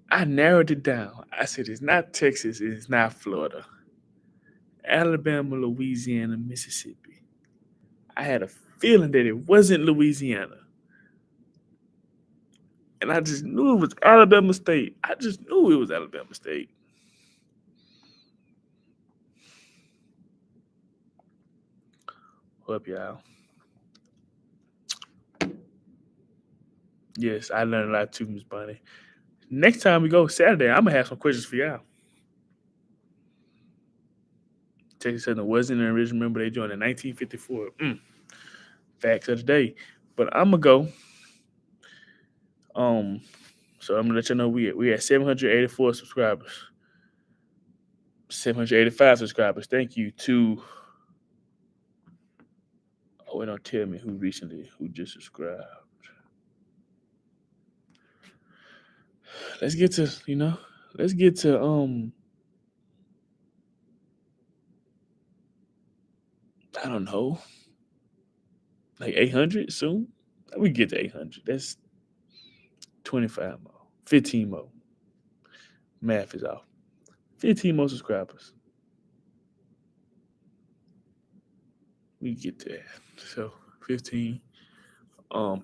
I narrowed it down. I said it's not Texas, it's not Florida. Alabama, Louisiana, Mississippi. I had a feeling that it wasn't Louisiana. And I just knew it was Alabama State. I just knew it was Alabama State. What up, y'all? Yes, I learned a lot too, Miss Bunny. Next time we go Saturday, I'm gonna have some questions for y'all. Texas Southern wasn't an original member; they joined in 1954. Facts of the day. But I'm gonna go. So I'm gonna let you know we had 784 subscribers, 785 subscribers. Thank you to. Oh, it don't tell me who just subscribed. Let's get to I don't know, like 800 soon. We get to 800. That's 25 more, 15 more. Math is off. 15 more subscribers. We get there. So 15.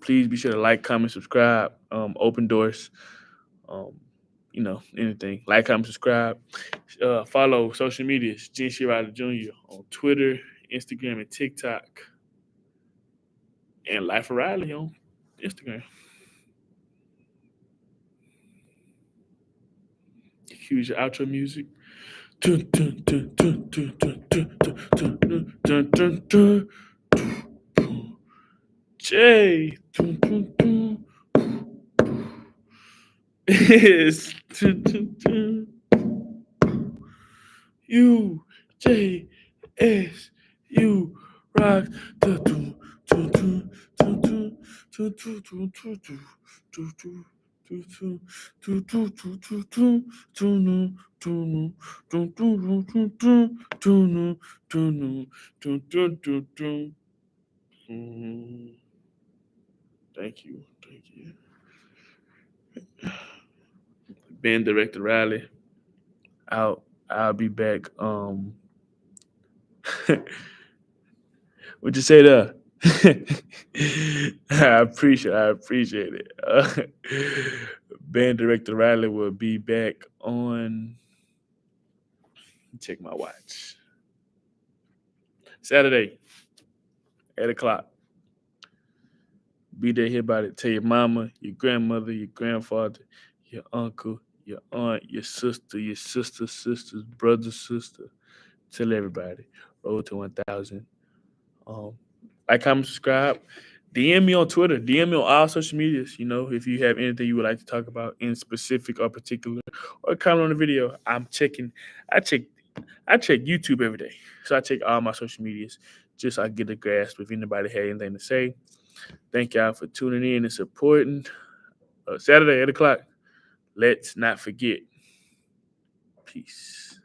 Please be sure to like, comment, subscribe. Open doors. Anything. Like, comment, subscribe. Follow social medias. Jency Riley Jr. on Twitter, Instagram, and TikTok. And Life of Riley on Instagram. Huge outro music. Jay. Is U J S U rock. Thank you. Thank you. Band director Riley. I'll be back. What you say there? I appreciate it. Band director Riley will be back on. Check my watch. Saturday, 8 o'clock. Be there, hear about it. Tell your mama, your grandmother, your grandfather, your uncle, your aunt, your sisters, brother, sister. Tell everybody. Road to 1,000. Um, like, comment, subscribe. DM me on Twitter. DM me on all social medias. If you have anything you would like to talk about in specific or particular, or comment on the video. I'm checking. I check. I check YouTube every day, so I check all my social medias just so I get a grasp if anybody had anything to say. Thank y'all for tuning in and supporting. Saturday, 8 o'clock. Let's not forget. Peace.